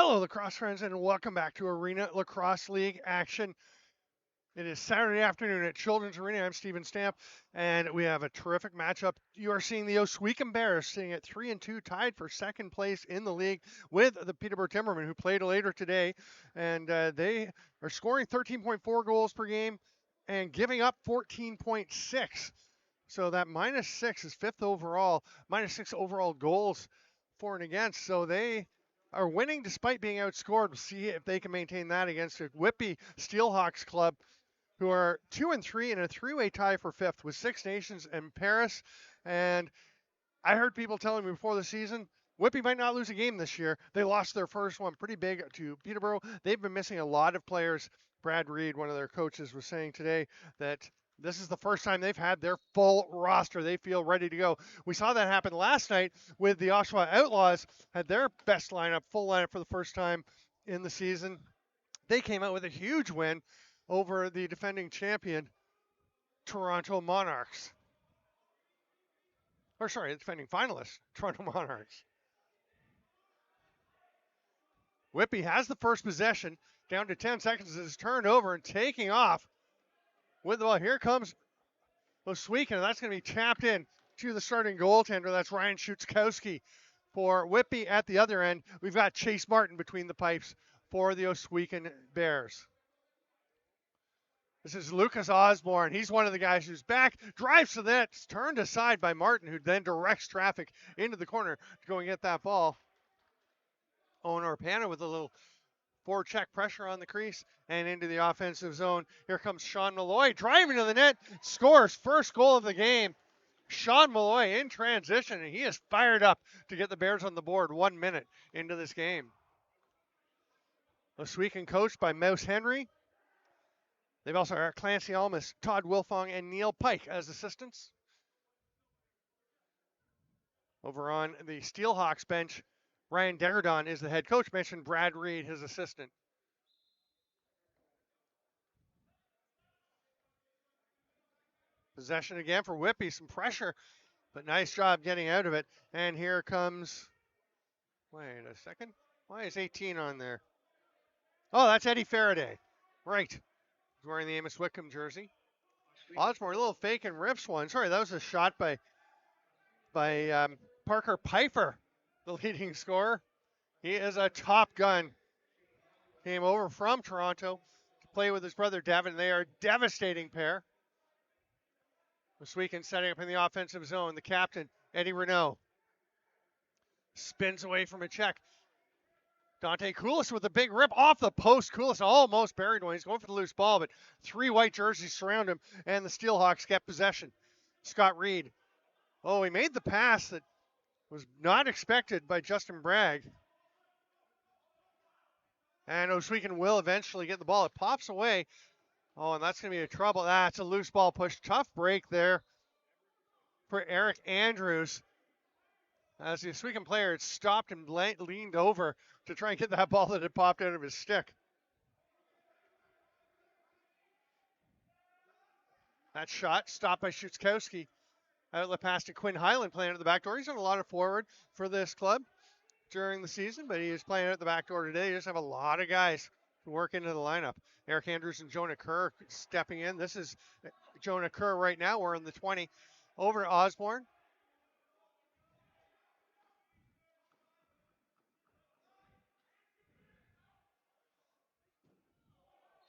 Hello, lacrosse friends, and welcome back to Arena Lacrosse League action. It is Saturday afternoon at Children's Arena. I'm Steven Stamp, and we have a terrific matchup. You are seeing the Ohsweken Bears sitting at 3-2, tied for second place in the league with the Peterborough Timbermen, who played later today, and they are scoring 13.4 goals per game and giving up 14.6. So that -6 is fifth overall, -6 overall goals for and against. So they are winning despite being outscored. We'll see if they can maintain that against a Whibyy SteelHawks club, who are 2-3 in a three-way tie for fifth with Six Nations and Paris. And I heard people telling me before the season, Whibyy might not lose a game this year. They lost their first one pretty big to Peterborough. They've been missing a lot of players. Brad Reed, one of their coaches, was saying today that this is the first time they've had their full roster. They feel ready to go. We saw that happen last night with the Oshawa Outlaws, had their best lineup, full lineup for the first time in the season. They came out with a huge win over the defending champion, Toronto Monarchs. Or sorry, the defending finalists, Toronto Monarchs. Whibyy has the first possession, down to 10 seconds. It's turned over and taking off with the ball. Here comes Ohsweken, and that's going to be tapped in to the starting goaltender. That's Ryan Schutzkowski for Whibyy. At the other end, we've got Chase Martin between the pipes for the Ohsweken Bears. This is Lucas Osborne. He's one of the guys who's back, drives to the net, turned aside by Martin, who then directs traffic into the corner to go and get that ball. Owen Orpana with a little forward check pressure on the crease and into the offensive zone. Here comes Sean Malloy driving to the net, scores first goal of the game. Sean Malloy in transition, and he is fired up to get the Bears on the board 1 minute into this game. Ohsweken coached by Mouse Henry. They've also got Clancy Almas, Todd Wilfong, and Neil Pike as assistants. Over on the SteelHawks bench, Ryan Degardon is the head coach. Mentioned Brad Reed, his assistant. Possession again for Whibyy, some pressure, but nice job getting out of it. And here comes, wait a second, why is 18 on there? Oh, that's Eddie Faraday. Right. He's wearing the Amos Wickham jersey. Osborne, a little fake and rips one. Sorry, that was a shot by Parker Pfeiffer, the leading scorer. He is a top gun. Came over from Toronto to play with his brother Devin. They are a devastating pair. Ohsweken setting up in the offensive zone. The captain, Eddie Renault, spins away from a check. Dante Koulis with a big rip off the post. Koulis almost buried one. He's going for the loose ball, but three white jerseys surround him, and the SteelHawks get possession. Scott Reed. Oh, he made the pass that was not expected by Justin Bragg. And Ohsweken will eventually get the ball. It pops away. Oh, and that's going to be a trouble. That's a loose ball push. Tough break there for Eric Andrews. As the Ohsweken player had stopped and leaned over to try and get that ball that had popped out of his stick. That shot stopped by Schutzkowski. Outlet pass to Quinn Highland playing at the back door. He's done a lot of forward for this club during the season, but he is playing at the back door today. They just have a lot of guys who work into the lineup. Eric Andrews and Jonah Kerr stepping in. This is Jonah Kerr right now. We're in the 20. Over to Osborne.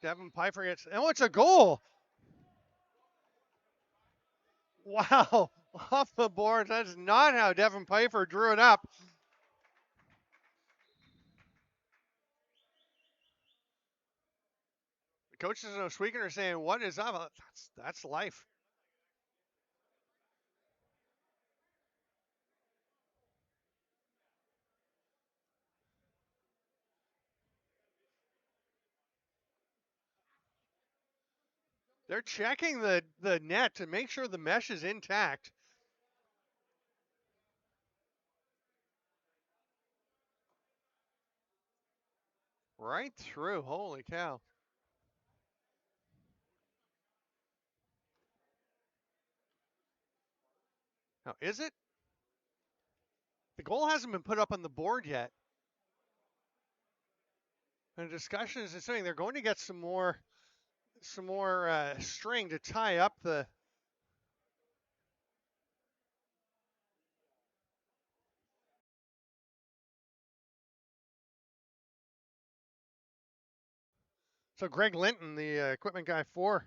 Devin Pfeiffer gets, oh, it's a goal. Wow, off the board. That's not how Devin Pfeiffer drew it up. The coaches in Ohsweken are saying, what is up? That's life. They're checking the net to make sure the mesh is intact. Right through, holy cow. Now, is it? The goal hasn't been put up on the board yet. And the discussion is ensuing. They're going to get some more string to tie up the. So Greg Linton, the equipment guy for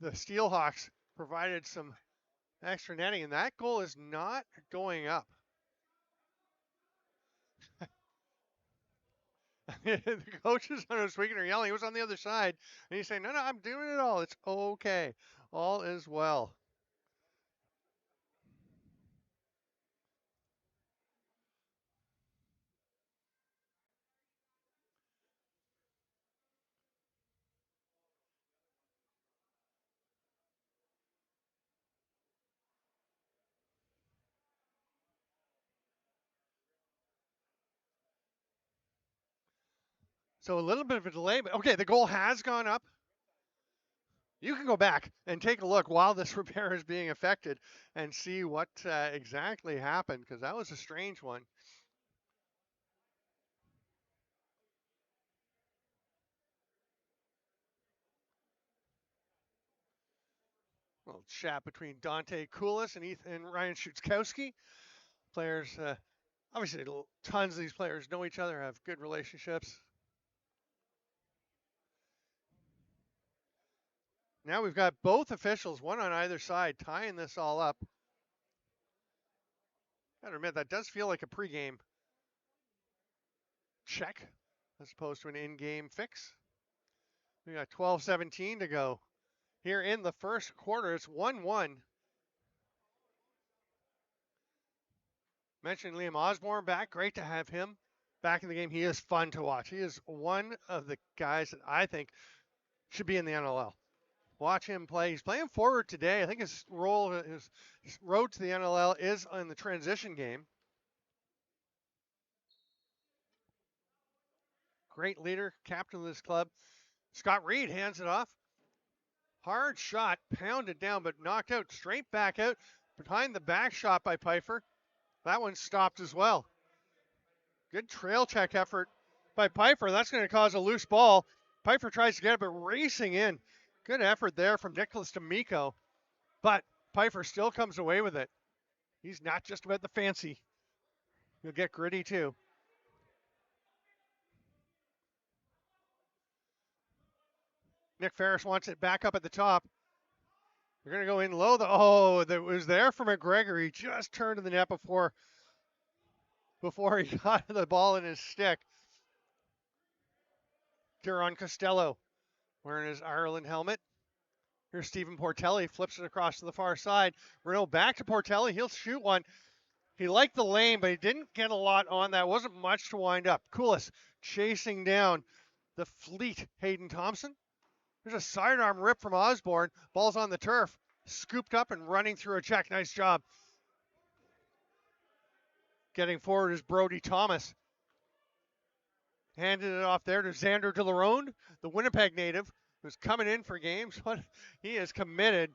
the SteelHawks, provided some extra netting, and that goal is not going up. The coaches on Ohsweken are yelling. He was on the other side, and he's saying, "No, I'm doing it all. It's okay. All is well." So a little bit of a delay, but okay, the goal has gone up. You can go back and take a look while this repair is being affected and see what exactly happened, because that was a strange one. A little chat between Dante Koulis and Ryan Schutzkowski. Players, obviously, tons of these players know each other, have good relationships. Now we've got both officials, one on either side, tying this all up. Gotta admit, that does feel like a pregame check as opposed to an in-game fix. We got 12:17 to go here in the first quarter. It's 1-1. Mentioned Liam Osborne back. Great to have him back in the game. He is fun to watch. He is one of the guys that I think should be in the NLL. Watch him play. He's playing forward today. I think his road to the NLL is in the transition game. Great leader, captain of this club. Scott Reed hands it off. Hard shot, pounded down, but knocked out, straight back out. Behind the back shot by Pfeiffer. That one stopped as well. Good trail check effort by Pfeiffer. That's going to cause a loose ball. Pfeiffer tries to get it, but racing in. Good effort there from Nicholas D'Amico. But Pfeiffer still comes away with it. He's not just about the fancy. He'll get gritty too. Nick Ferris wants it back up at the top. They're going to go in low. That was there for McGregor. He just turned to the net before he got the ball in his stick. Duron Costello wearing his Ireland helmet. Here's Stephen Portelli, flips it across to the far side. Renault back to Portelli. He'll shoot one. He liked the lane, but he didn't get a lot on that. Wasn't much to wind up. Koulis chasing down the fleet Hayden Thompson. There's a sidearm rip from Osborne. Ball's on the turf. Scooped up and running through a check. Nice job. Getting forward is Brody Thomas. Handed it off there to Xander DeLaronde, the Winnipeg native, who's coming in for games. But he is committed.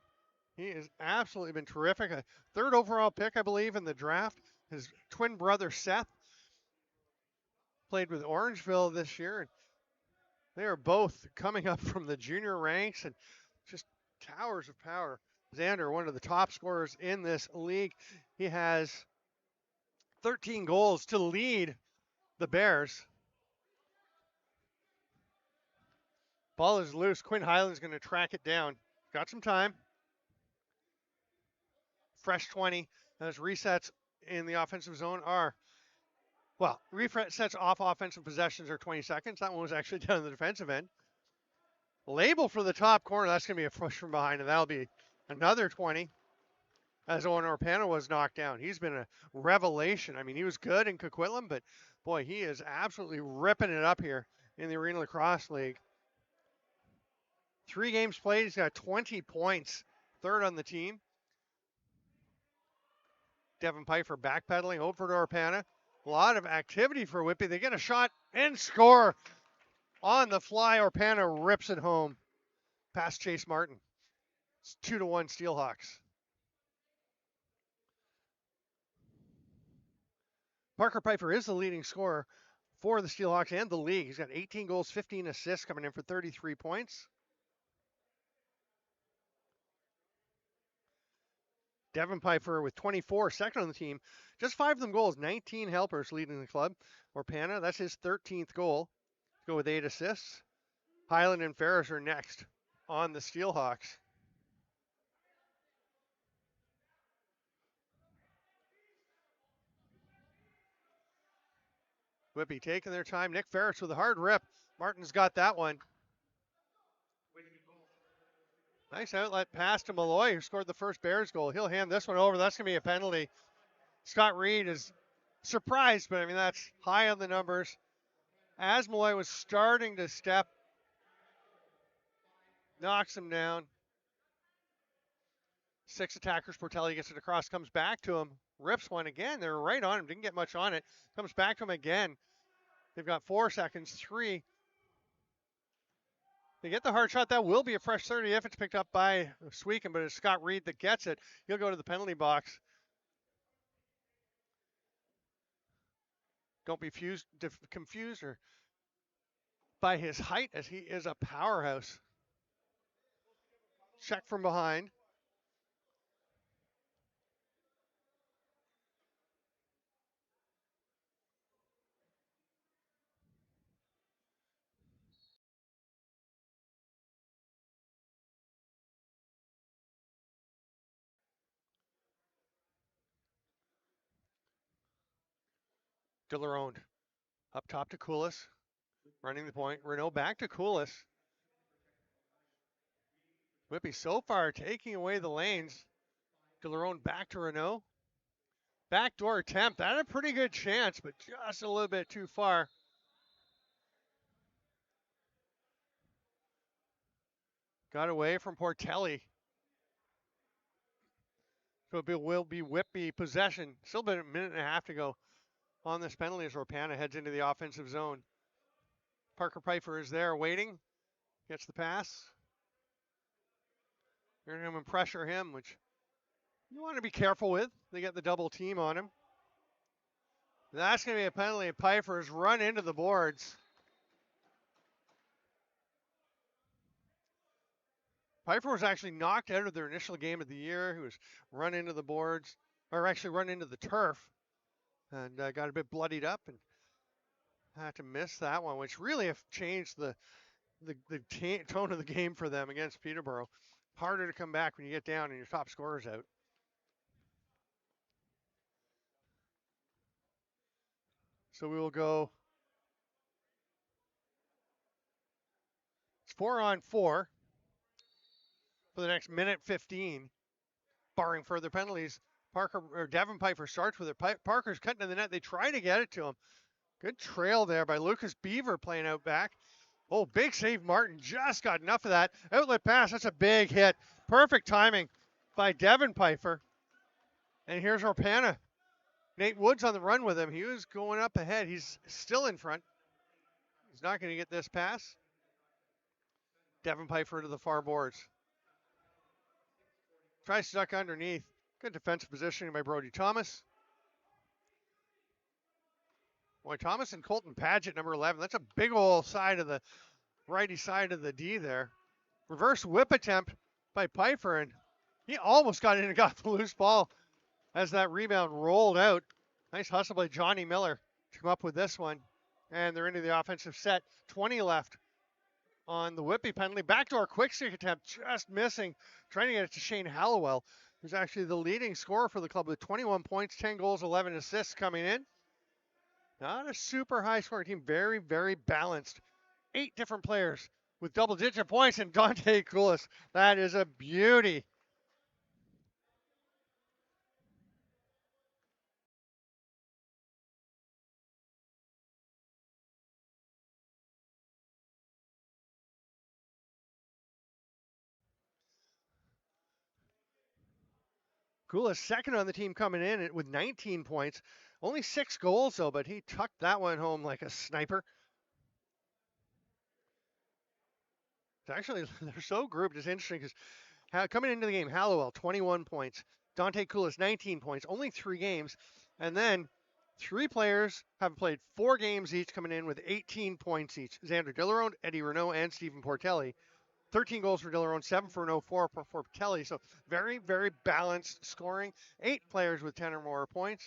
He has absolutely been terrific. A third overall pick, I believe, in the draft. His twin brother, Seth, played with Orangeville this year. They are both coming up from the junior ranks and just towers of power. Xander, one of the top scorers in this league. He has 13 goals to lead the Bears. Ball is loose. Quinn Hyland's going to track it down. Got some time. Fresh 20. Those resets in the offensive zone are, well, resets off offensive possessions are 20 seconds. That one was actually done on the defensive end. Label for the top corner. That's going to be a push from behind, and that'll be another 20 as Owen Orpana was knocked down. He's been a revelation. I mean, he was good in Coquitlam, but boy, he is absolutely ripping it up here in the Arenalacrosseleague. 3 games played. He's got 20 points. Third on the team. Devin Pfeiffer backpedaling over to Orpana. A lot of activity for Whibyy. They get a shot and score on the fly. Orpana rips it home past Chase Martin. It's 2-1 SteelHawks. Parker Pfeiffer is the leading scorer for the SteelHawks and the league. He's got 18 goals, 15 assists, coming in for 33 points. Devin Piper with 24, second on the team. Just 5 of them goals, 19 helpers leading the club. Orpana, that's his 13th goal. Go with 8 assists. Highland and Ferris are next on the SteelHawks. Whibyy taking their time. Nick Ferris with a hard rip. Martin's got that one. Nice outlet pass to Malloy, who scored the first Bears goal. He'll hand this one over. That's going to be a penalty. Scott Reed is surprised, but I mean, that's high on the numbers. As Malloy was starting to step, knocks him down. 6 attackers. Portelli gets it across, comes back to him, rips one again. They're right on him, didn't get much on it. Comes back to him again. They've got 4 seconds, 3. They get the hard shot. That will be a fresh 30 if it's picked up by Ohsweken, but it's Scott Reed that gets it. He'll go to the penalty box. Don't be confused or by his height, as he is a powerhouse. Check from behind. Delarone up top to Koulis, running the point. Renault back to Koulis. Whibyy so far taking away the lanes. Delarone back to Renault. Backdoor attempt. That had a pretty good chance, but just a little bit too far. Got away from Portelli. So it will be Whibyy possession. Still been a minute and a half to go on this penalty as Orpana heads into the offensive zone. Parker Piper is there waiting. Gets the pass. They're going to pressure him, which you want to be careful with. They get the double team on him. That's going to be a penalty. Piper's run into the boards. Piper was actually knocked out of their initial game of the year. He was run into the boards, or actually run into the turf, and got a bit bloodied up and had to miss that one, which really have changed the tone of the game for them against Peterborough. Harder to come back when you get down and your top scorer's out. So we will go. It's 4-on-4 for the next minute 15, barring further penalties. Devin Piper starts with it. Parker's cutting to the net. They try to get it to him. Good trail there by Lucas Beaver playing out back. Oh, big save. Martin just got enough of that. Outlet pass. That's a big hit. Perfect timing by Devin Piper. And here's Orpana. Nate Woods on the run with him. He was going up ahead. He's still in front. He's not going to get this pass. Devin Piper to the far boards. Tries to duck underneath. Good defensive positioning by Brody Thomas. Boy, Thomas and Colton Padgett, number 11. That's a big old side of the righty side of the D there. Reverse whip attempt by Piper, and he almost got in and got the loose ball as that rebound rolled out. Nice hustle by Johnny Miller to come up with this one. And they're into the offensive set. 20 left on the Whibyy penalty. Backdoor quick stick attempt, just missing. Trying to get it to Shane Hallowell, who's actually the leading scorer for the club with 21 points, 10 goals, 11 assists coming in. Not a super high scoring team. Very, very balanced. 8 different players with double-digit points, and Dante Koulis. That is a beauty. Koulis second on the team coming in with 19 points. Only 6 goals, though, but he tucked that one home like a sniper. It's actually, they're so grouped. It's interesting because coming into the game, Hallowell, 21 points. Dante Koulis, 19 points. Only 3 games. And then Three players have played 4 games each, coming in with 18 points each. Xander Dillerone, Eddie Renault, and Stephen Portelli. 13 goals for Dillerone, 7 for Renault, 4 for Portelli. So very, very balanced scoring. 8 players with 10 or more points.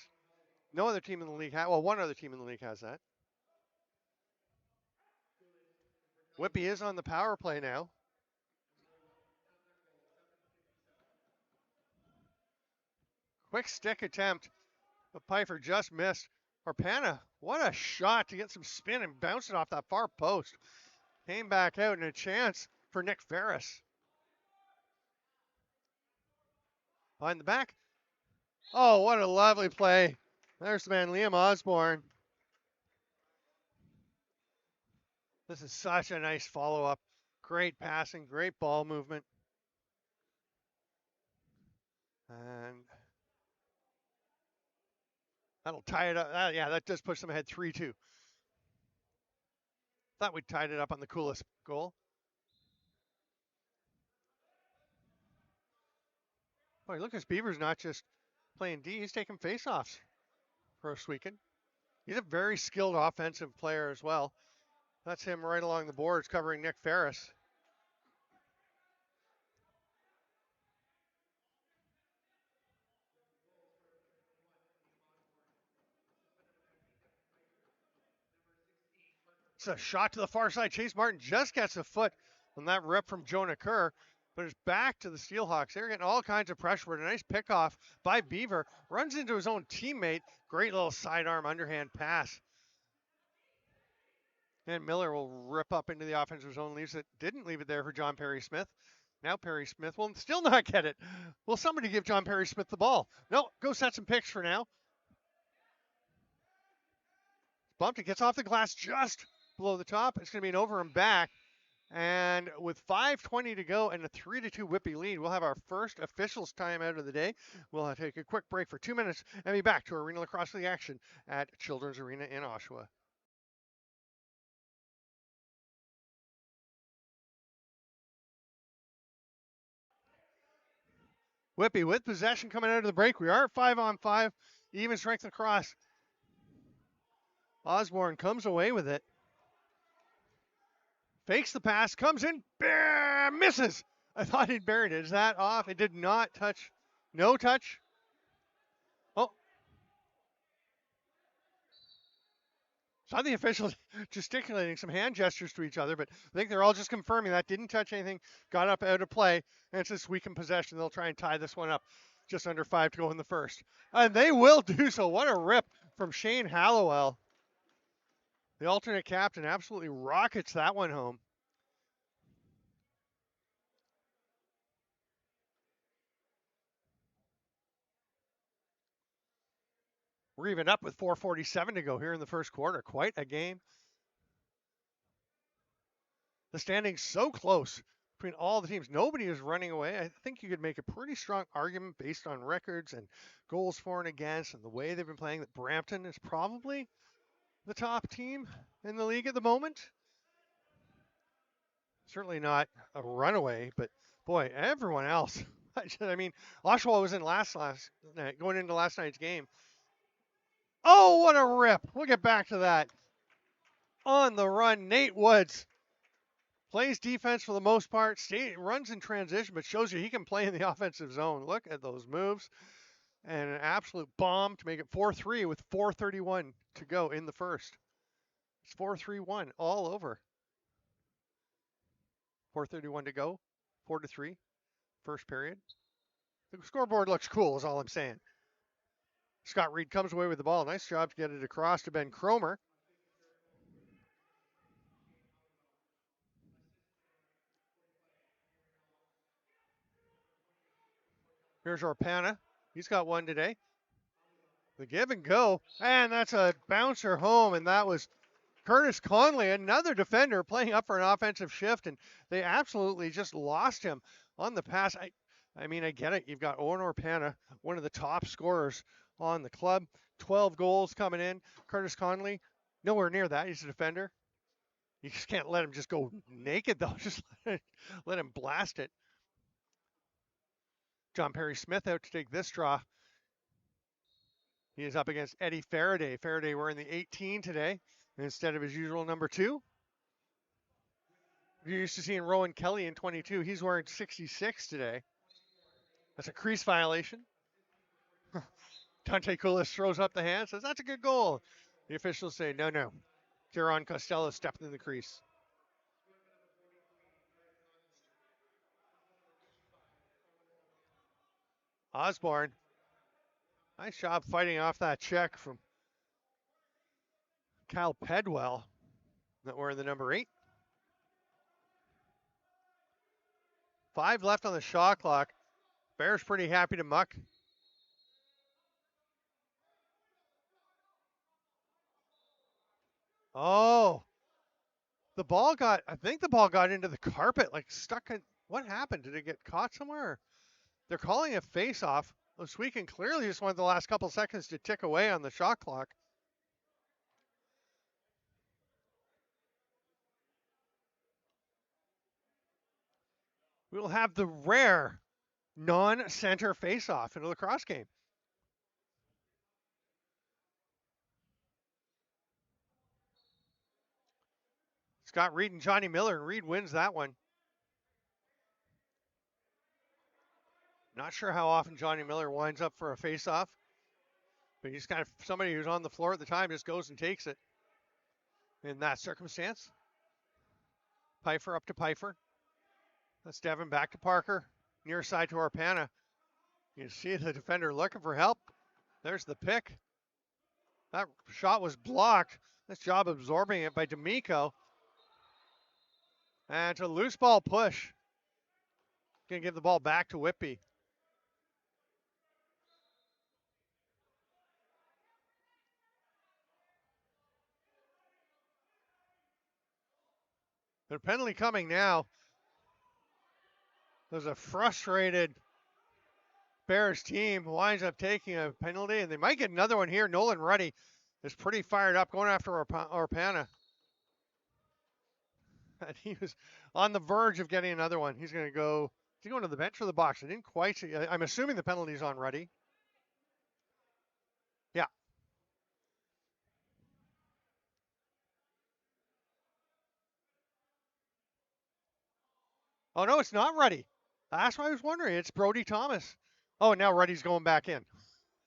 No other team in the league has, well, one other team in the league has that. Whibyy is on the power play now. Quick stick attempt, but Pfeiffer just missed. Orpana, what a shot to get some spin and bounce it off that far post. Came back out and a chance for Nick Ferris. Behind the back. Oh, what a lovely play. There's the man, Liam Osborne. This is such a nice follow-up. Great passing, great ball movement. And that'll tie it up. Yeah, that does push them ahead 3-2. Thought we tied it up on the coolest goal. Boy, Lucas Beaver's not just playing D, he's taking face-offs for Ohsweken. He's a very skilled offensive player as well. That's him right along the boards covering Nick Ferris. It's a shot to the far side. Chase Martin just gets a foot on that rip from Jonah Kerr, but it's back to the SteelHawks. They're getting all kinds of pressure. But a nice pickoff by Beaver. Runs into his own teammate. Great little sidearm underhand pass. And Miller will rip up into the offensive zone. Leaves it. Didn't leave it there for John Perry Smith. Now Perry Smith will still not get it. Will somebody give John Perry Smith the ball? No, go set some picks for now. Bumped. It gets off the glass just below the top. It's going to be an over and back. And with 5:20 to go and a 3-2 Whibyy lead, we'll have our first officials timeout of the day. We'll take a quick break for 2 minutes and be back to Arena Lacrosse League action at Children's Arena in Oshawa. Whibyy with possession coming out of the break. We are at 5-on-5, even strength across. Osborne comes away with it. Fakes the pass, comes in, misses. I thought he'd buried it. Is that off? It did not touch. No touch. Oh. Saw the officials gesticulating some hand gestures to each other, but I think they're all just confirming that didn't touch anything, got up out of play, and it's this weak in possession. They'll try and tie this one up. Just under 5 to go in the first. And they will do so. What a rip from Shane Hallowell. The alternate captain absolutely rockets that one home. We're even up with 4:47 to go here in the first quarter. Quite a game. The standings so close between all the teams. Nobody is running away. I think you could make a pretty strong argument based on records and goals for and against and the way they've been playing that Brampton is probably the top team in the league at the moment. Certainly not a runaway, but boy, everyone else. I mean, Oshawa was in last night, going into last night's game. Oh, what a rip. We'll get back to that. On the run, Nate Woods plays defense for the most part, runs in transition, but shows you he can play in the offensive zone. Look at those moves. And an absolute bomb to make it 4-3 with 4:31 to go in the first. It's 4-3-1 all over. 4:31 to go, 4-3, first period. The scoreboard looks cool is all I'm saying. Scott Reed comes away with the ball. Nice job to get it across to Ben Cromer. Here's Orpana. He's got one today. The give and go. And that's a bouncer home. And that was Curtis Conley, another defender playing up for an offensive shift. And they absolutely just lost him on the pass. I mean, I get it. You've got Owen Orpana, one of the top scorers on the club. 12 goals coming in. Curtis Conley, nowhere near that. He's a defender. You just can't let him just go naked, though. Just let him blast it. John Perry Smith out to take this draw. He is up against Eddie Faraday. Faraday wearing the 18 today instead of his usual number 2. You're used to seeing Rowan Kelly in 22. He's wearing 66 today. That's a crease violation. Dante Coulis throws up the hand, says, that's a good goal. The officials say, no. Kieran Costello stepped in the crease. Osborne. Nice job fighting off that check from Kyle Pedwell that wearing the number 8. 5 left on the shot clock. Bears pretty happy to muck. Oh, I think the ball got into the carpet, like stuck in, what happened? Did it get caught somewhere? They're calling a face-off. Ohsweken clearly just wanted the last couple seconds to tick away on the shot clock. We will have the rare non-center face-off in a lacrosse game. Scott Reed and Johnny Miller, and Reed wins that one. Not sure how often Johnny Miller winds up for a face-off, but he's kind of somebody who's on the floor at the time, just goes and takes it in that circumstance. Pfeiffer up to Pfeiffer. That's Devin back to Parker. Near side to Arpana. You see the defender looking for help. There's the pick. That shot was blocked. Nice job absorbing it by D'Amico. And to loose ball push. Gonna give the ball back to Whibyy. The penalty coming now. There's a frustrated Bears team winds up taking a penalty, and they might get another one here. Nolan Ruddy is pretty fired up, going after Arpana. And he was on the verge of getting another one. He's going to go. Is he going to the bench or the box? I didn't quite see. I'm assuming the penalty's on Ruddy. Yeah. Oh, no, it's not Ruddy. That's why I was wondering. It's Brody Thomas. Oh, now Ruddy's going back in.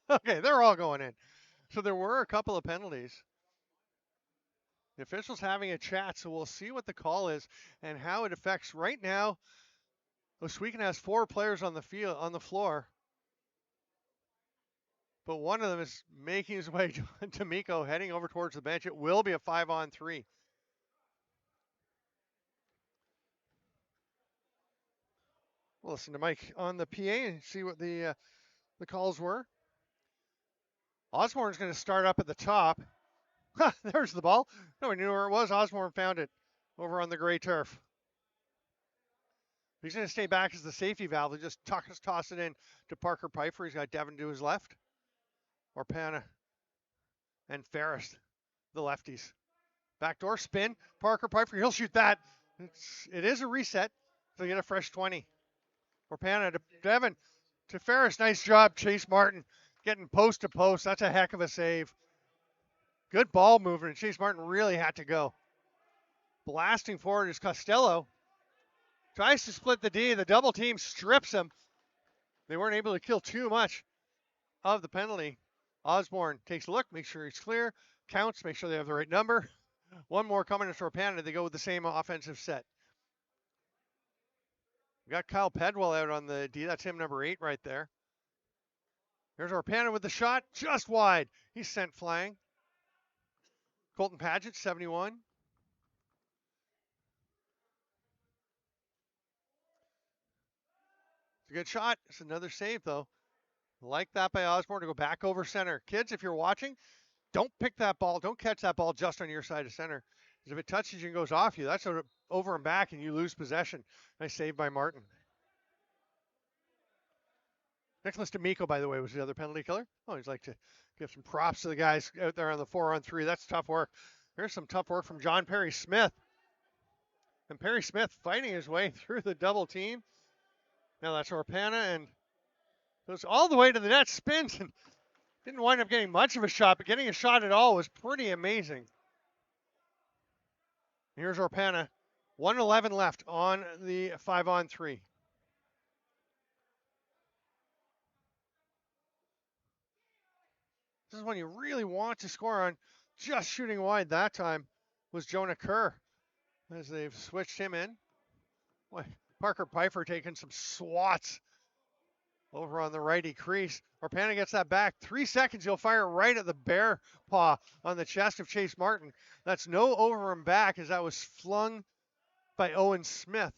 Okay, they're all going in. So there were a couple of penalties. The officials having a chat, so we'll see what the call is and how it affects. Right now, Ohsweken has 4 players on the field, on the floor, but one of them is making his way to D'Amico, heading over towards the bench. It will be a 5-on-3. We'll listen to Mike on the PA and see what the calls were. Osborne's going to start up at the top. There's the ball. Nobody knew where it was. Osborne found it over on the gray turf. He's going to stay back as the safety valve. He just toss it in to Parker Pfeiffer. He's got Devin to his left. Arpana and Ferris, the lefties. Backdoor spin. Parker Pfeiffer, he'll shoot that. It is a reset. So get a fresh 20. Arpana to Devin to Ferris. Nice job, Chase Martin. Getting post to post. That's a heck of a save. Good ball movement. Chase Martin really had to go. Blasting forward is Costello. Tries to split the D. The double team strips him. They weren't able to kill too much of the penalty. Osborne takes a look, makes sure he's clear, counts, make sure they have the right number. One more coming to Arpana. They go with the same offensive set. We got Kyle Pedwell out on the D. That's him, number 8 right there. Here's Arpana with the shot, just wide. He's sent flying. Colton Padgett, 71. It's a good shot. It's another save, though. Like that by Osborne to go back over center. Kids, if you're watching, don't pick that ball. Don't catch that ball just on your side of center. Because if it touches you and goes off you, that's over and back, and you lose possession. Nice save by Martin. Nicholas D'Amico, by the way, was the other penalty killer. Oh, he'd like to give some props to the guys out there on the 4-on-3. That's tough work. There's some tough work from John Perry Smith. And Perry Smith fighting his way through the double team. Now that's Arpana and goes all the way to the net, spins and Didn't wind up getting much of a shot, but getting a shot at all was pretty amazing. Here's Orpana. 1:11 left on the 5-on-3. This is when you really want to score on. Just shooting wide that time was Jonah Kerr as they've switched him in. Boy, Parker Pfeiffer taking some swats over on the righty crease. Orpana gets that back. 3 seconds, he'll fire right at the bear paw on the chest of Chase Martin. That's no over and back as that was flung by Owen Smith.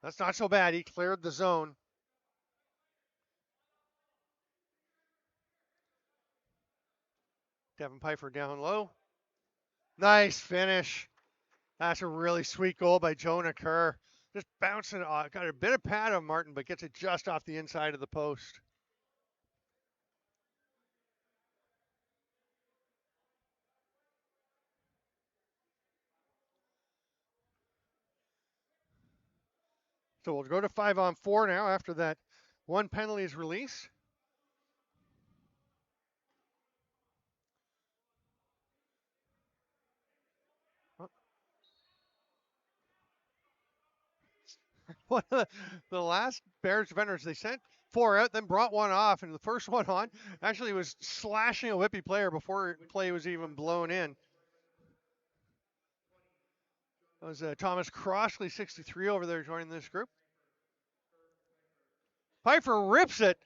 That's not so bad. He cleared the zone. Devin Pfeiffer down low. Nice finish. That's a really sweet goal by Jonah Kerr. Just bouncing off. Got a bit of pad on Martin, but gets it just off the inside of the post. So we'll go to 5-on-4 now after that one penalty is released. One of the last Bears defenders, they sent 4 out, then brought 1 off, and the first one on actually was slashing a Whibyy player before play was even blown in. That was Thomas Crossley, 63, over there joining this group. Pfeiffer rips it.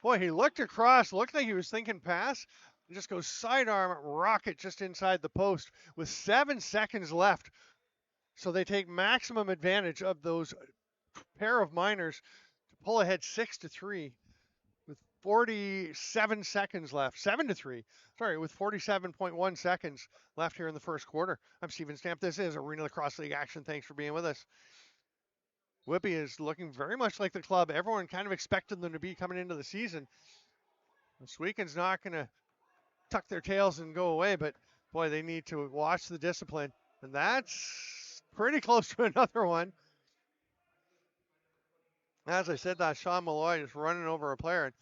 Boy, he looked across, looked like he was thinking pass, and just goes sidearm rocket just inside the post with 7 seconds left. So they take maximum advantage of those pair of minors to pull ahead 6-3 with 47 seconds left. 7-3. Sorry, with 47.1 seconds left here in the first quarter. I'm Steven Stamp. This is Arena Lacrosse League Action. Thanks for being with us. Whibyy is looking very much like the club everyone kind of expected them to be coming into the season. Ohsweken's not going to tuck their tails and go away, but boy, they need to watch the discipline. And that's pretty close to another one. As I said, that Sean Malloy is running over a player. And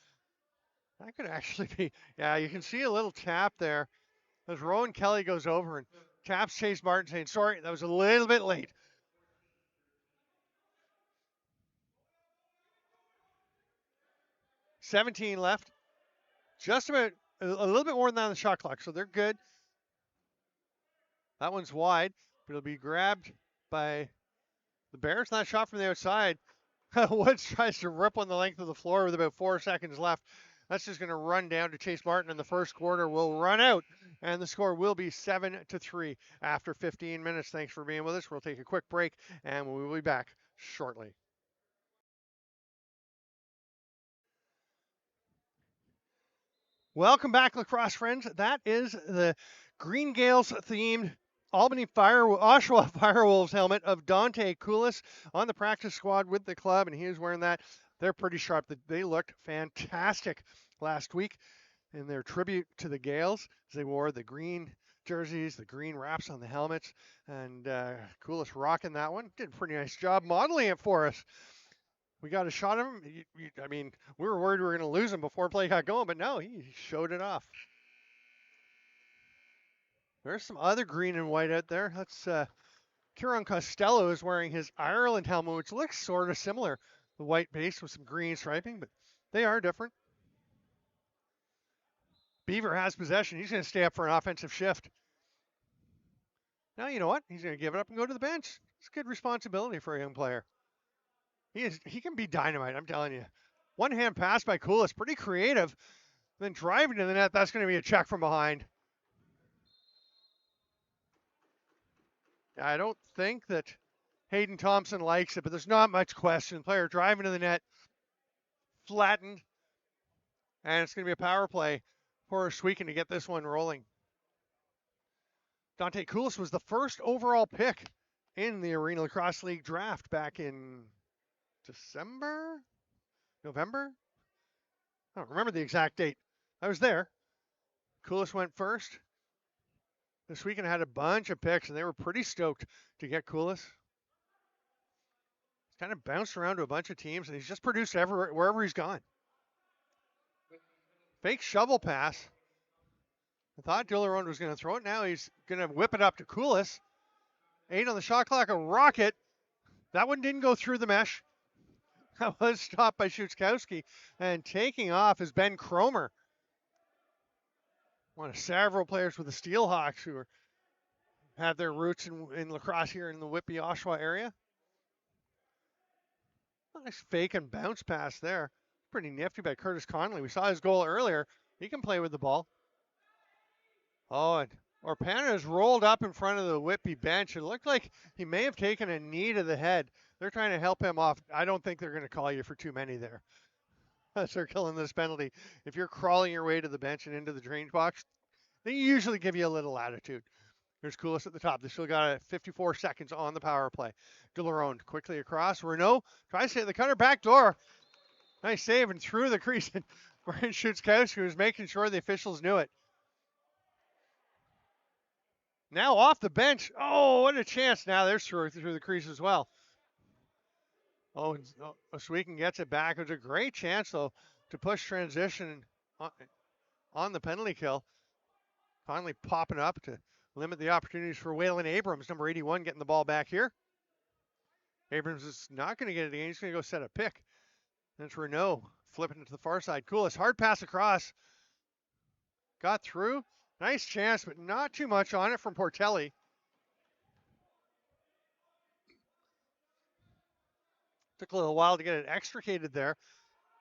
that could actually be, yeah, you can see a little tap there as Rowan Kelly goes over and taps Chase Martin saying, sorry, that was a little bit late. $17 left. Just about a little bit more than that on the shot clock, so they're good. That one's wide, but it'll be grabbed by the Bears. That shot from the outside. Woods tries to rip on the length of the floor with about 4 seconds left. That's just going to run down to Chase Martin in the first quarter. Will run out, and the score will be 7-3 after 15 minutes. Thanks for being with us. We'll take a quick break, and we will be back shortly. Welcome back, lacrosse friends. That is the Green Gales themed Oshawa Firewolves helmet of Dante Koulis on the practice squad with the club, and he is wearing that. They're pretty sharp. They looked fantastic last week in their tribute to the Gales as they wore the green jerseys, the green wraps on the helmets, and Koulis rocking that one. Did a pretty nice job modeling it for us. We got a shot of him. I mean, we were worried we were going to lose him before play got going, but no, he showed it off. There's some other green and white out there. That's Kieran Costello is wearing his Ireland helmet, which looks sort of similar. The white base with some green striping, but they are different. Beaver has possession. He's going to stay up for an offensive shift. Now, you know what? He's going to give it up and go to the bench. It's good responsibility for a young player. He can be dynamite, I'm telling you. One-hand pass by Koulis, pretty creative. Then driving to the net, that's going to be a check from behind. I don't think that Hayden Thompson likes it, but there's not much question. Player driving to the net, flattened, and it's going to be a power play for Ohsweken to get this one rolling. Dante Koulis was the first overall pick in the Arena Lacrosse League draft back in November? I don't remember the exact date. I was there. Koulis went first. This weekend had a bunch of picks, and they were pretty stoked to get Koulis. He's kind of bounced around to a bunch of teams, and he's just produced wherever he's gone. Fake shovel pass. I thought Dillerone was going to throw it. Now he's going to whip it up to Coolis. 8 on the shot clock, a rocket. That one didn't go through the mesh. That was stopped by Shuchkowski. And taking off is Ben Cromer. One of several players with the SteelHawks who have their roots in lacrosse here in the Whibyy, Ohsweken area. Nice fake and bounce pass there. Pretty nifty by Curtis Conley. We saw his goal earlier. He can play with the ball. Oh, and Orpana is rolled up in front of the Whibyy bench. It looked like he may have taken a knee to the head. They're trying to help him off. I don't think they're going to call you for too many there. They're killing this penalty. If you're crawling your way to the bench and into the drain box, they usually give you a little latitude. Here's Coolis at the top. They still got 54 seconds on the power play. Dillerone quickly across. Renault tries to hit the cutter back door. Nice save and through the crease. Brian Shuchkowski was making sure the officials knew it. Now off the bench. Oh, what a chance. Now they're through the crease as well. Oh, Ohsweken gets it back. It was a great chance, though, to push transition on the penalty kill. Finally popping up to limit the opportunities for Waylon Abrams, number 81, getting the ball back here. Abrams is not going to get it again. He's going to go set a pick. And it's Renault flipping it to the far side. Coolis, hard pass across. Got through. Nice chance, but not too much on it from Portelli. Took a little while to get it extricated there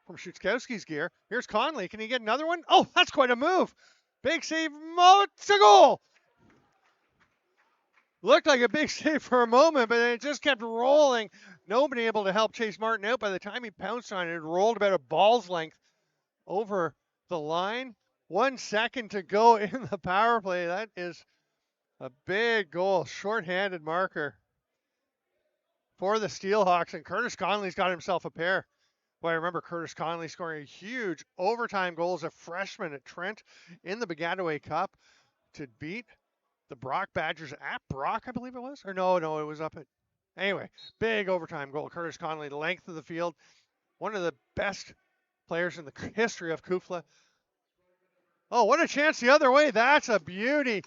from Shuchkowski's gear. Here's Conley. Can he get another one? Oh, that's quite a move. Big save. It's a goal. Looked like a big save for a moment, but it just kept rolling. Nobody able to help Chase Martin out. By the time he pounced on it, it rolled about a ball's length over the line. 1 second to go in the power play. That is a big goal. Short-handed marker for the SteelHawks. And Curtis Conley's got himself a pair. Boy, I remember Curtis Conley scoring a huge overtime goal as a freshman at Trent in the Begataway Cup to beat the Brock Badgers at Brock, I believe it was. Or no, it was up at... Anyway, big overtime goal. Curtis Conley, the length of the field. One of the best players in the history of Kufla. Oh, what a chance the other way. That's a beauty.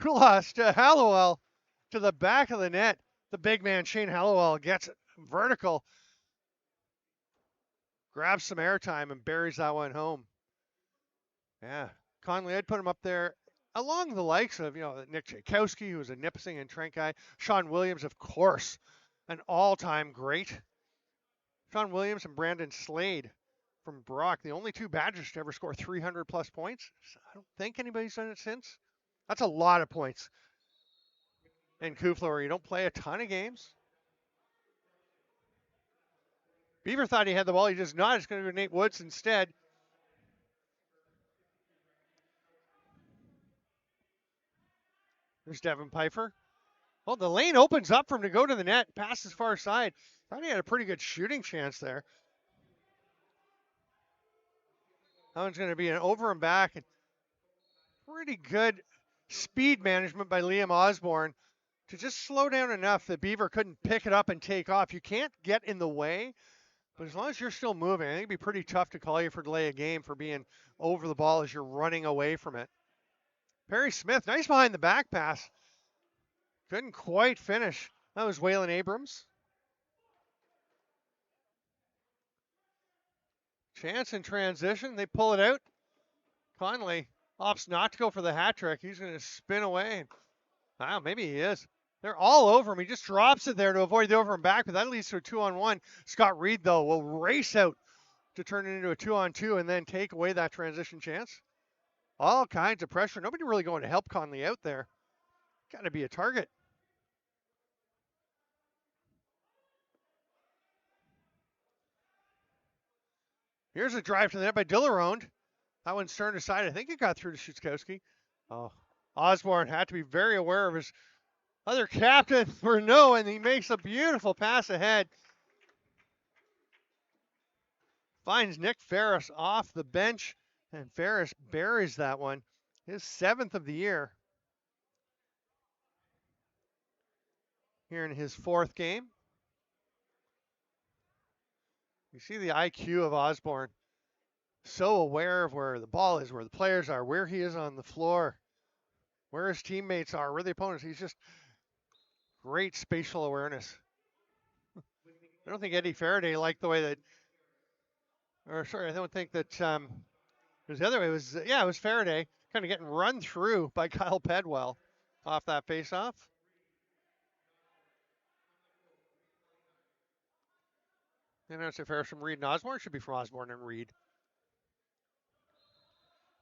Kulas to Hallowell to the back of the net. The big man, Shane Hallowell, gets it vertical. Grabs some airtime and buries that one home. Yeah, Conley, I'd put him up there along the likes of, Nick Tchaikovsky, who was a Nipissing and Trent guy. Sean Williams, of course, an all-time great. Sean Williams and Brandon Slade from Brock, the only two Badgers to ever score 300-plus points. I don't think anybody's done it since. That's a lot of points in Kufla where you don't play a ton of games. Beaver thought he had the ball. He does not. It's going to go to Nate Woods instead. There's Devin Pfeiffer. Well, the lane opens up for him to go to the net, past his far side. Thought he had a pretty good shooting chance there. That one's going to be an over and back. And pretty good speed management by Liam Osborne to just slow down enough that Beaver couldn't pick it up and take off. You can't get in the way, but as long as you're still moving, I think it'd be pretty tough to call you for delay of game for being over the ball as you're running away from it. Perry Smith, nice behind the back pass. Couldn't quite finish. That was Waylon Abrams. Chance in transition. They pull it out. Conley opts not to go for the hat trick. He's going to spin away. Wow, maybe he is. They're all over him. He just drops it there to avoid the over and back, but that leads to a 2-on-1. Scott Reed, though, will race out to turn it into a 2-on-2 and then take away that transition chance. All kinds of pressure. Nobody really going to help Conley out there. Got to be a target. Here's a drive to the net by Dillerone. That one's turned aside. I think it got through to Shuchkowski. Oh, Osborne had to be very aware of his other captain, Renault, and he makes a beautiful pass ahead. Finds Nick Ferris off the bench, and Ferris buries that one. His 7th of the year. Here in his 4th game. You see the IQ of Osborne. so aware of where the ball is, where the players are, where he is on the floor, where his teammates are, where the opponents. He's just great spatial awareness. I don't think Eddie Faraday liked the way that, or sorry, I don't think that it was the other way. It was it was Faraday kind of getting run through by Kyle Pedwell off that faceoff. And it's a fair from Reed and Osborne. Should be from Osborne and Reed.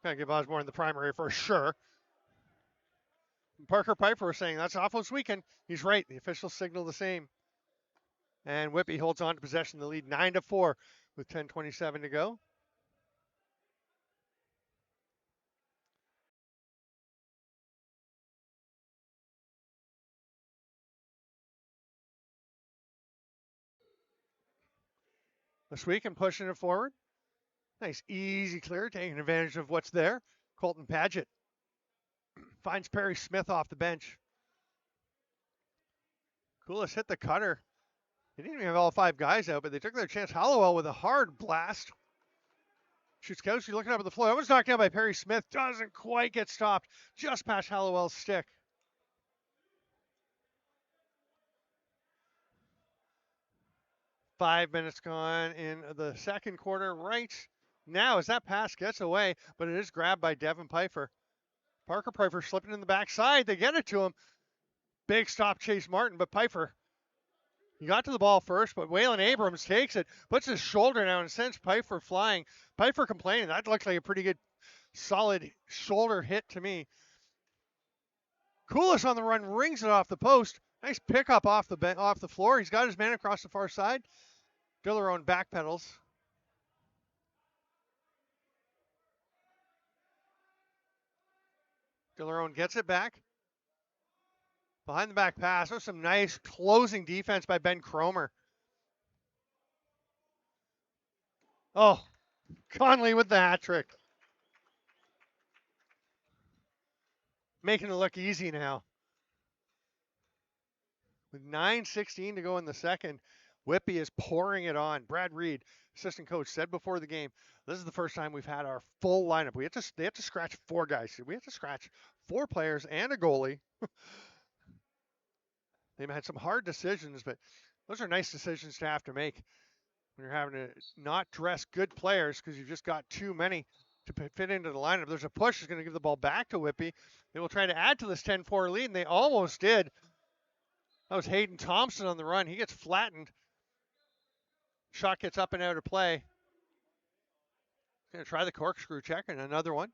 Gotta give Osborne the primary for sure. Parker Piper was saying that's Ohsweken. He's right. The officials signal the same. And Whibyy holds on to possession, the lead 9-4 with 10:27 to go. Ohsweken pushing it forward. Nice easy clear, taking advantage of what's there. Colton Paget finds Perry Smith off the bench. Koulis hit the cutter. They didn't even have all 5 guys out, but they took their chance. Hollowell with a hard blast. Shutkowski looking up at the floor. Almost knocked down by Perry Smith. Doesn't quite get stopped. Just past Hollowell's stick. Five minutes gone in the second quarter. Right now, as that pass gets away, but it is grabbed by Devin Pfeiffer. Parker Pfeiffer slipping in the backside. They get it to him. Big stop, Chase Martin, but Pfeiffer, he got to the ball first, but Waylon Abrams takes it, puts his shoulder down, and sends Pfeiffer flying. Pfeiffer complaining. That looked like a pretty good, solid shoulder hit to me. Koulis on the run, rings it off the post. Nice pickup off the floor. He's got his man across the far side. Dillerone backpedals. Dillerone gets it back. Behind the back pass. There's some nice closing defense by Ben Cromer. Oh, Conley with the hat trick. Making it look easy now. With 9:16 to go in the second, Whibyy is pouring it on. Brad Reed, assistant coach, said before the game, this is the first time we've had our full lineup. They have to scratch 4 guys. We have to scratch 4 players and a goalie. They've had some hard decisions, but those are nice decisions to have to make when you're having to not dress good players because you've just got too many to fit into the lineup. There's a push that's going to give the ball back to Whibyy. They will try to add to this 10-4 lead, and they almost did. That was Hayden Thompson on the run. He gets flattened. Shot gets up and out of play. Going to try the corkscrew check and another one.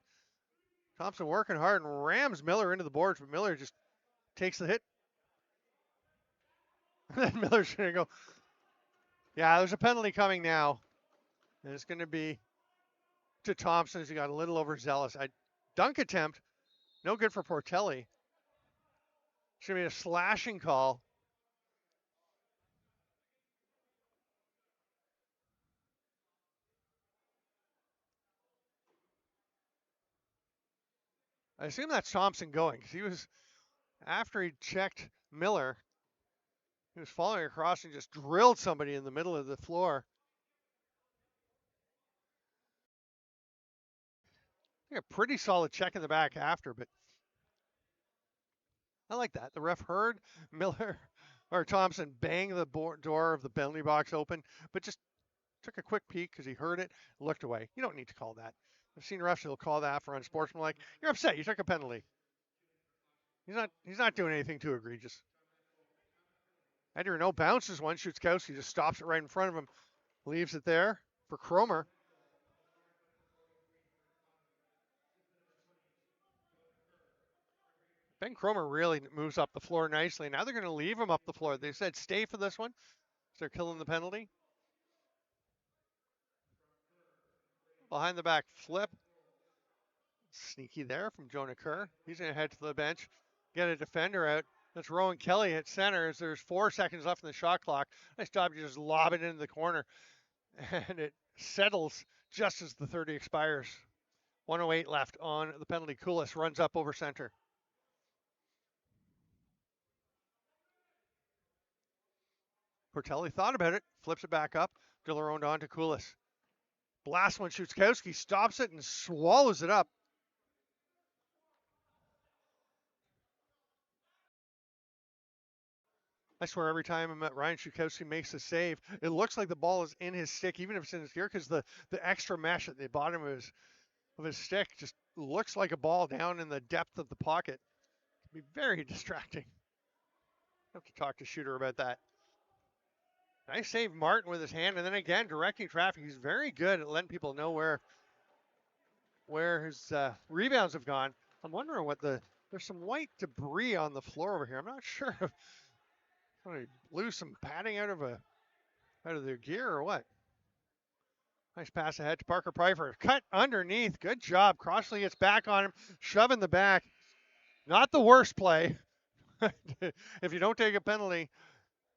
Thompson working hard and rams Miller into the boards, but Miller just takes the hit. And then Miller's going to go. Yeah, there's a penalty coming now. And it's going to be to Thompson as he got a little overzealous. Dunk attempt. No good for Portelli. It's going to be a slashing call. I assume that's Thompson going because he was, after he checked Miller, he was following across and just drilled somebody in the middle of the floor. I think a pretty solid check in the back after, but I like that. The ref heard Miller or Thompson bang the door of the penalty box open, but just took a quick peek because he heard it, looked away. You don't need to call that. I've seen refs who'll call that for unsportsmanlike. You're upset. You took a penalty. He's not doing anything too egregious. Eddie Renault bounces one, Shutkowski just stops it right in front of him, leaves it there for Cromer. Ben Cromer really moves up the floor nicely. Now they're going to leave him up the floor. They said stay for this one, so they're killing the penalty. Behind the back flip. Sneaky there from Jonah Kerr. He's going to head to the bench, get a defender out. That's Rowan Kelly at center as there's 4 seconds left in the shot clock. Nice job to just lob it into the corner. And it settles just as the 30 expires. 1:08 left on the penalty. Koulis runs up over center. Portelli thought about it, flips it back up. Dillerone on to Koulis. Last one, Shutkowski stops it and swallows it up. I swear every time Ryan Shutkowski makes a save, it looks like the ball is in his stick, even if it's in his gear, because the extra mesh at the bottom of his stick just looks like a ball down in the depth of the pocket. It can be very distracting. I have to talk to Shooter about that. Nice save, Martin, with his hand, and then again directing traffic. He's very good at letting people know where his rebounds have gone. I'm wondering there's some white debris on the floor over here. I'm not sure if somebody blew some padding out of their gear or what. Nice pass ahead to Parker Pfeiffer. Cut underneath. Good job. Crossley gets back on him, shoving the back. Not the worst play. If you don't take a penalty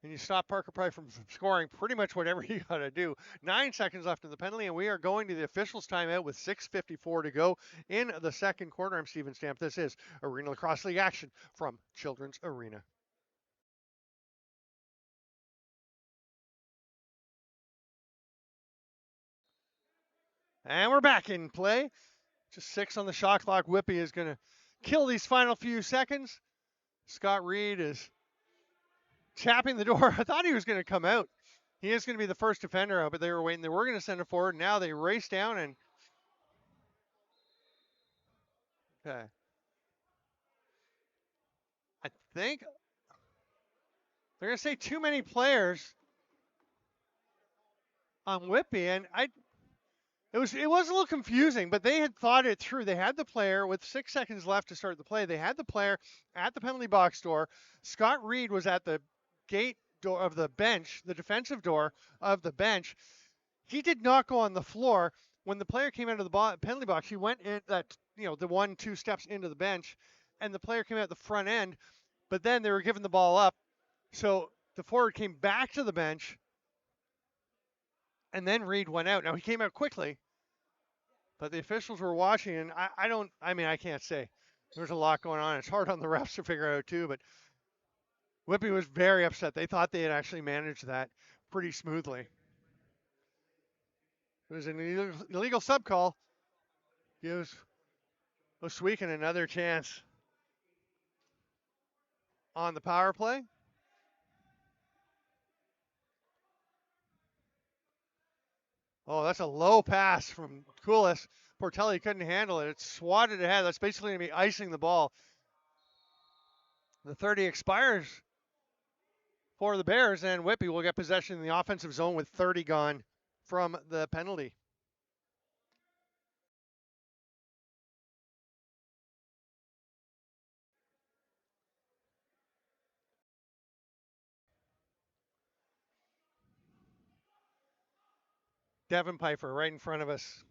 and you stop Parker Pfeiffer from scoring, pretty much whatever you got to do. 9 seconds left in the penalty, and we are going to the officials' timeout with 6:54 to go in the second quarter. I'm Steven Stamp. This is Arena Lacrosse League action from Children's Arena. And we're back in play. Just 6 on the shot clock. Whibyy is going to kill these final few seconds. Scott Reed is tapping the door. I thought he was going to come out. He is going to be the first defender out, but they were waiting. They were going to send it forward. Now they race down and... Okay. I think they're going to say too many players on Whibyy, and it was a little confusing, but they had thought it through. They had the player with 6 seconds left to start the play. They had the player at the penalty box door. Scott Reed was at the gate door of the bench, the defensive door of the bench. He did not go on the floor. When the player came out of the penalty box, he went in the 1-2 steps into the bench, and the player came out the front end, but then they were giving the ball up. So the forward came back to the bench, and then Reed went out. Now, he came out quickly, but the officials were watching, and I can't say. There's a lot going on. It's hard on the refs to figure out, too, but Whibyy was very upset. They thought they had actually managed that pretty smoothly. It was an illegal sub call. Gives Ohsweken another chance on the power play. Oh, that's a low pass from Koulis. Portelli couldn't handle it. It swatted ahead. That's basically going to be icing the ball. The 30 expires for the Bears, and Whibyy will get possession in the offensive zone with 30 gone from the penalty. Devin Pfeiffer right in front of us.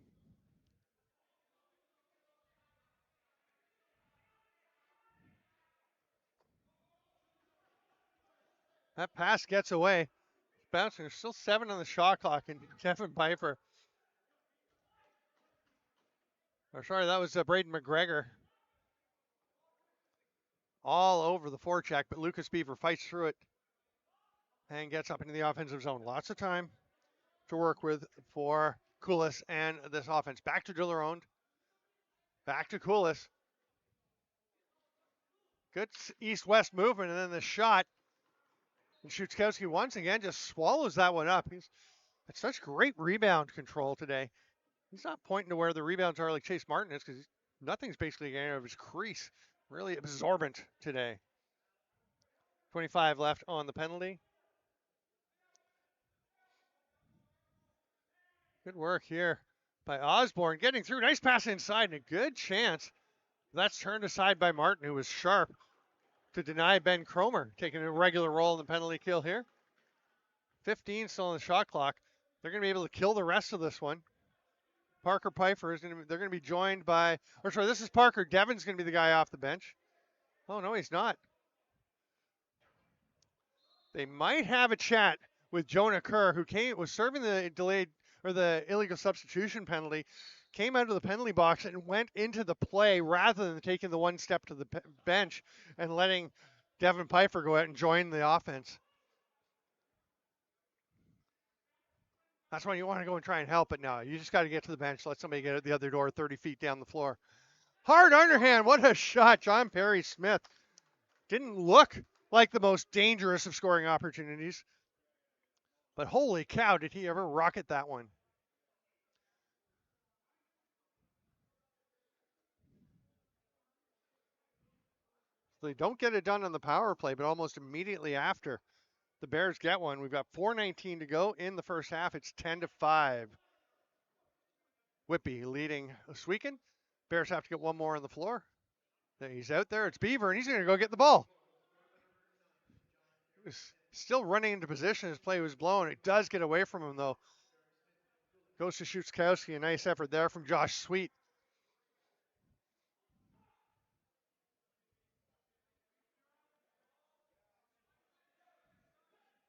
That pass gets away. Bouncing. There's still 7 on the shot clock, and Devin Pfeiffer. Or sorry, that was Braden McGregor. All over the forecheck, but Lucas Beaver fights through it and gets up into the offensive zone. Lots of time to work with for Koulis and this offense. Back to Dilleronde. Back to Koulis. Good east-west movement, and then the shot. And Shutkowski once again just swallows that one up. He's had such great rebound control today. He's not pointing to where the rebounds are like Chase Martin is, because nothing's basically getting out of his crease. Really absorbent today. 25 left on the penalty. Good work here by Osborne, getting through. Nice pass inside and a good chance. That's turned aside by Martin, who was sharp to deny Ben Cromer taking a regular role in the penalty kill here. 15 still on the shot clock. They're going to be able to kill the rest of this one. Parker Pfeiffer is going to. They're going to be joined by. Or sorry, this is Parker. Devin's going to be the guy off the bench. Oh no, he's not. They might have a chat with Jonah Kerr, who was serving the delayed or the illegal substitution penalty, came out of the penalty box and went into the play rather than taking the one step to the bench and letting Devin Pfeiffer go out and join the offense. That's when you want to go and try and help it now. You just got to get to the bench, let somebody get at the other door 30 feet down the floor. Hard underhand. What a shot. John Perry Smith didn't look like the most dangerous of scoring opportunities. But holy cow, did he ever rocket that one. So they don't get it done on the power play, but almost immediately after the Bears get one. We've got 4:19 to go in the first half. It's 10-5. Whibyy leading Ohsweken. Bears have to get one more on the floor. Then he's out there. It's Beaver, and he's going to go get the ball. He's still running into position. His play was blown. It does get away from him, though. Goes to Shutzkowski. A nice effort there from Josh Sweet.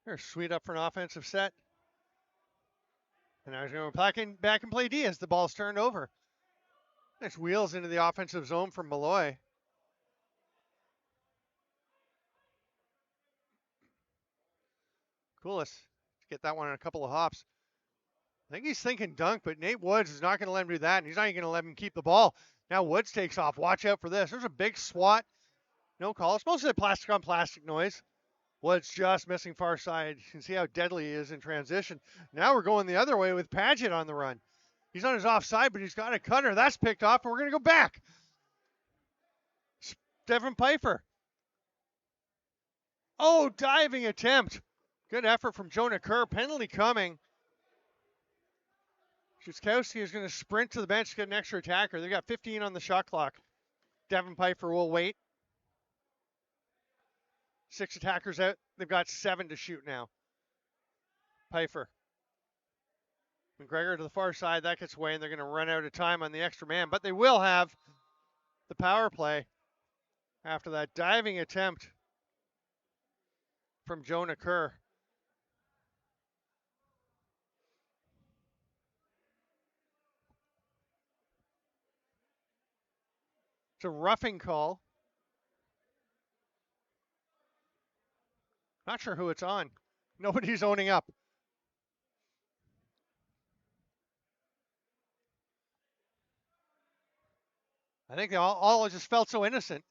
There's Sweet up for an offensive set. And now he's going to back and play D as the ball's turned over. Nice wheels into the offensive zone from Malloy. Coolis to get that one in a couple of hops. I think he's thinking dunk, but Nate Woods is not going to let him do that, and he's not even going to let him keep the ball. Now Woods takes off. Watch out for this. There's a big swat. No call. It's mostly plastic on plastic noise. Woods just missing far side. You can see how deadly he is in transition. Now we're going the other way with Paget on the run. He's on his offside, but he's got a cutter. That's picked off, and we're going to go back. Devin Pfeiffer. Oh, diving attempt. Good effort from Jonah Kerr. Penalty coming. Shutzkowski is going to sprint to the bench to get an extra attacker. They've got 15 on the shot clock. Devin Pfeiffer will wait. 6 attackers out. They've got 7 to shoot now. Pfeiffer. McGregor to the far side. That gets away, and they're going to run out of time on the extra man. But they will have the power play after that diving attempt from Jonah Kerr. It's a roughing call. Not sure who it's on. Nobody's owning up. I think they all just felt so innocent.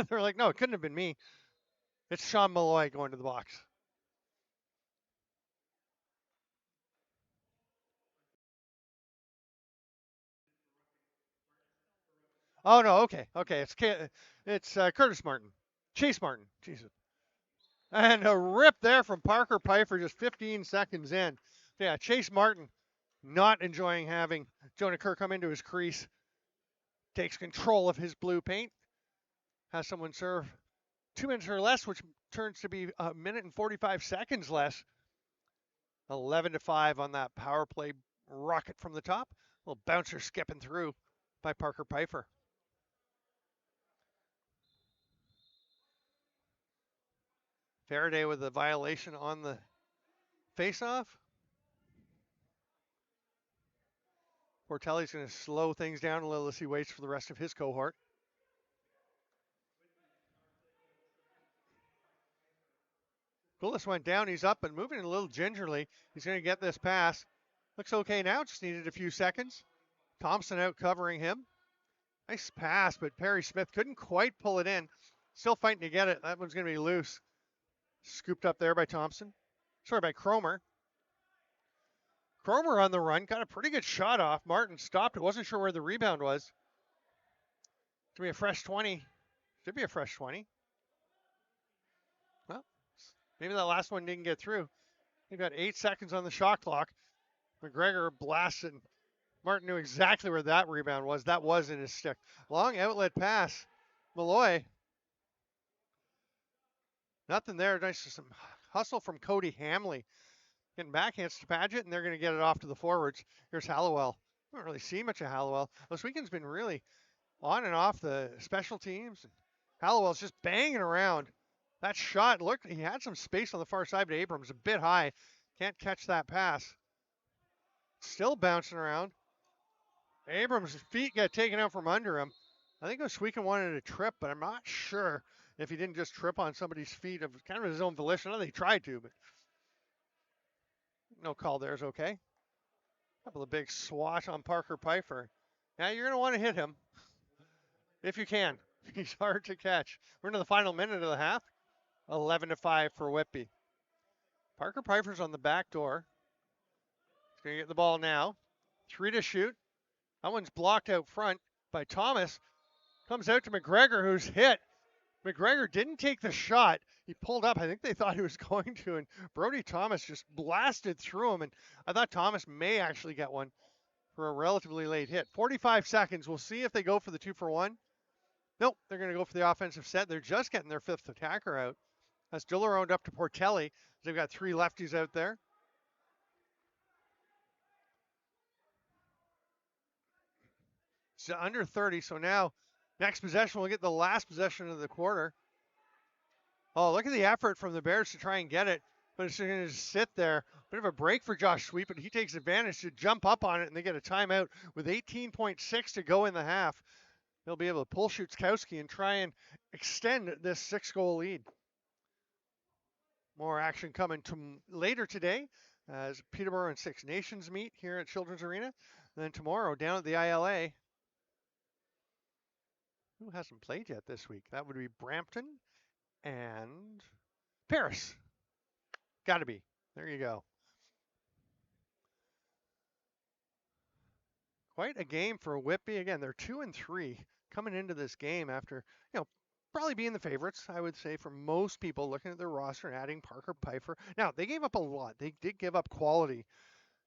They're like, no, it couldn't have been me. It's Sean Malloy going to the box. Oh, no, okay. It's Curtis Martin. Chase Martin. Jesus. And a rip there from Parker Pfeiffer just 15 seconds in. Yeah, Chase Martin not enjoying having Jonah Kerr come into his crease. Takes control of his blue paint. Has someone serve 2 minutes or less, which turns to be a minute and 45 seconds less. 11-5 on that power play rocket from the top. A little bouncer skipping through by Parker Pfeiffer. Faraday with a violation on the faceoff. Portelli's going to slow things down a little as he waits for the rest of his cohort. Goulis went down. He's up and moving a little gingerly. He's going to get this pass. Looks okay now. Just needed a few seconds. Thompson out covering him. Nice pass, but Perry Smith couldn't quite pull it in. Still fighting to get it. That one's going to be loose. Scooped up there by Thompson. Sorry, by Cromer. Cromer on the run. Got a pretty good shot off. Martin stopped it. Wasn't sure where the rebound was. Should be a fresh 20. Should be a fresh 20. Well, maybe that last one didn't get through. They've got 8 seconds on the shot clock. McGregor blasted. Martin knew exactly where that rebound was. That was in his stick. Long outlet pass. Malloy. Nothing there. Nice some hustle from Cody Hamley. Getting backhands to Paget, and they're going to get it off to the forwards. Here's Hallowell. I don't really see much of Hallowell. Ohsweken's been really on and off the special teams. Hallowell's just banging around. That shot, looked, he had some space on the far side, but Abrams a bit high. Can't catch that pass. Still bouncing around. Abrams' feet got taken out from under him. I think Ohsweken wanted a trip, but I'm not sure if he didn't just trip on somebody's feet of kind of his own volition. I know they tried to, but No call there is okay. Couple of big swats on Parker Pfeiffer. Now you're going to want to hit him if you can. He's hard to catch. We're into the final minute of the half. 11-5 for Whibyy. Parker Pfeiffer's on the back door. He's going to get the ball now. 3 to shoot. That one's blocked out front by Thomas. Comes out to McGregor, who's hit. McGregor didn't take the shot. He pulled up. I think they thought he was going to, and Brody Thomas just blasted through him. And I thought Thomas may actually get one for a relatively late hit. 45 seconds. We'll see if they go for the 2-for-1. Nope, they're going to go for the offensive set. They're just getting their 5th attacker out. That's Dillaronde up to Portelli. They've got 3 lefties out there. It's under 30, so now next possession, we'll get the last possession of the quarter. Oh, look at the effort from the Bears to try and get it, but it's going to just sit there. Bit of a break for Josh Sweet, but he takes advantage to jump up on it, and they get a timeout with 18.6 to go in the half. They'll be able to pull Szutkowski and try and extend this 6-goal lead. More action coming later today as Peterborough and Six Nations meet here at Children's Arena. And then tomorrow down at the ILA. Who hasn't played yet this week? That would be Brampton and Paris. Got to be. There you go. Quite a game for Whibyy. Again, they're 2-3 coming into this game after, probably being the favorites, I would say, for most people looking at their roster and adding Parker Pfeiffer. Now, they gave up a lot. They did give up quality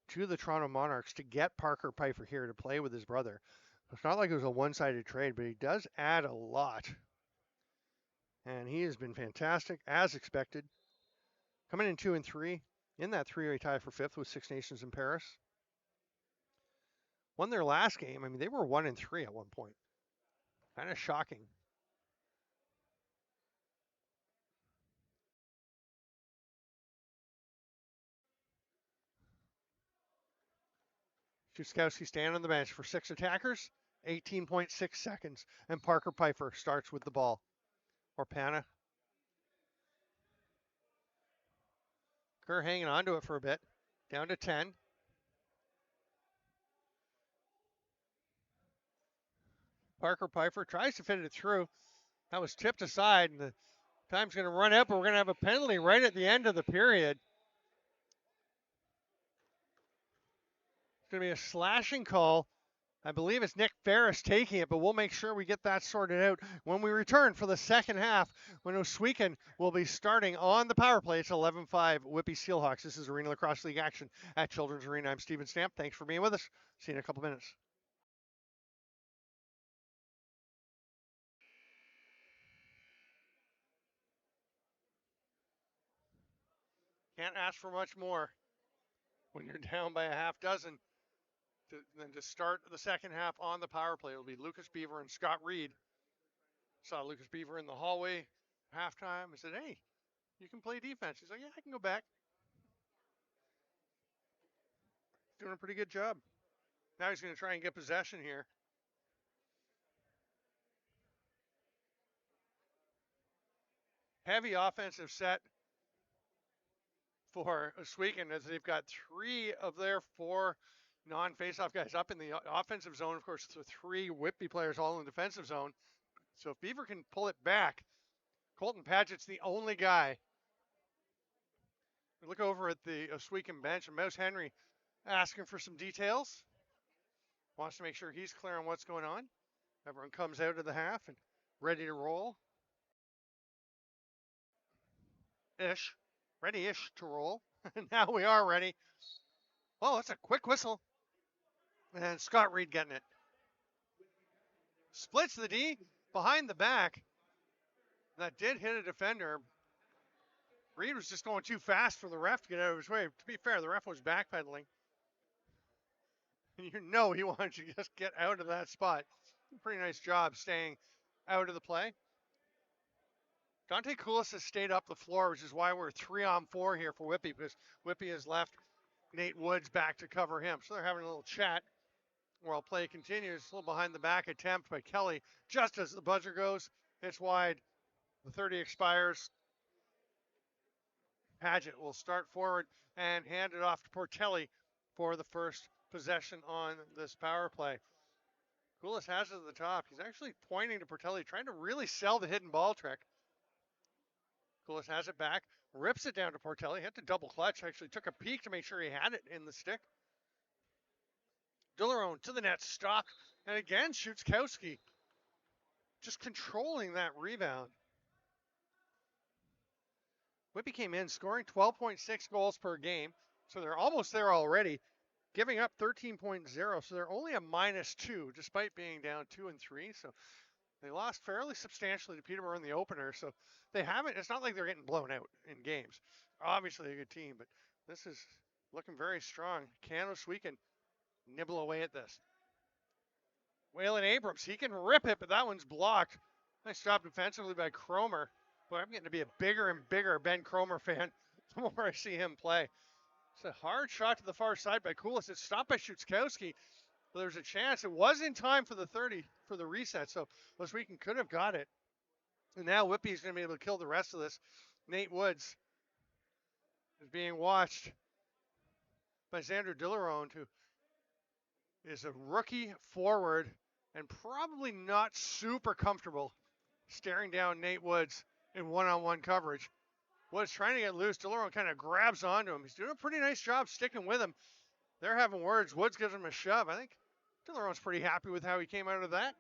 to the Toronto Monarchs to get Parker Pfeiffer here to play with his brother. It's not like it was a one-sided trade, but he does add a lot. And he has been fantastic, as expected. Coming in 2-3 in that 3-way tie for 5th with Six Nations in Paris. Won their last game. I mean, they were 1-3 at one point. Kind of shocking. Szutkowski staying on the bench for 6 attackers. 18.6 seconds. And Parker Pfeiffer starts with the ball. Orpana. Kerr hanging on to it for a bit. Down to 10. Parker Pfeiffer tries to fit it through. That was tipped aside, and the time's going to run out, but we're going to have a penalty right at the end of the period. It's going to be a slashing call. I believe it's Nick Ferris taking it, but we'll make sure we get that sorted out when we return for the second half, when Ohsweken will be starting on the power play. It's 11-5 Whibyy SteelHawks. This is Arena Lacrosse League action at Children's Arena. I'm Steven Stamp. Thanks for being with us. See you in a couple minutes. Can't ask for much more when you're down by a half dozen than to start the second half on the power play. It'll be Lucas Beaver and Scott Reed. Saw Lucas Beaver in the hallway halftime. I said, hey, you can play defense. He's like, yeah, I can go back. Doing a pretty good job. Now he's going to try and get possession here. Heavy offensive set for Ohsweken as they've got 3 of their 4 non-faceoff guys up in the offensive zone. Of course, the 3 Whibyy players all in the defensive zone. So if Beaver can pull it back, Colton Padgett's the only guy. We look over at the Ohsweken bench, and Mouse Henry asking for some details. Wants to make sure he's clear on what's going on. Everyone comes out of the half and ready to roll. Ready-ish to roll. Now we are ready. Oh, that's a quick whistle. And Scott Reed getting it. Splits the D behind the back. That did hit a defender. Reed was just going too fast for the ref to get out of his way. To be fair, the ref was backpedaling. And you know he wanted to just get out of that spot. Pretty nice job staying out of the play. Dante Koulis has stayed up the floor, which is why we're 3-on-4 here for Whibyy, because Whibyy has left Nate Woods back to cover him. So they're having a little chat while play continues. A little behind the back attempt by Kelly. Just as the buzzer goes, it's wide. The 30 expires. Paget will start forward and hand it off to Portelli for the first possession on this power play. Koulis has it at the top. He's actually pointing to Portelli, trying to really sell the hidden ball trick. Koulis has it back, rips it down to Portelli, had to double clutch, actually took a peek to make sure he had it in the stick. Dillerone to the net, stop, and again shoots Kowski. Just controlling that rebound. Whibyy came in scoring 12.6 goals per game, so they're almost there already, giving up 13.0, so they're only a -2 despite being down 2 and 3. So they lost fairly substantially to Peterborough in the opener, so they haven't, it's not like they're getting blown out in games. Obviously a good team, but this is looking very strong. Can Ohsweken nibble away at this? Waylon Abrams, he can rip it, but that one's blocked. Nice job defensively by Cromer. Boy, I'm getting to be a bigger and bigger Ben Cromer fan the more I see him play. It's a hard shot to the far side by Koulis. It's stopped by Szuczkowski. But there's a chance. It was in time for the 30 for the reset, so Ohsweken could have got it. And now Whippy's going to be able to kill the rest of this. Nate Woods is being watched by Xander Dillerone, who is a rookie forward and probably not super comfortable staring down Nate Woods in one-on-one coverage. Woods trying to get loose. Dillerone kind of grabs onto him. He's doing a pretty nice job sticking with him. They're having words. Woods gives him a shove. I think Dillerone's pretty happy with how he came out of that.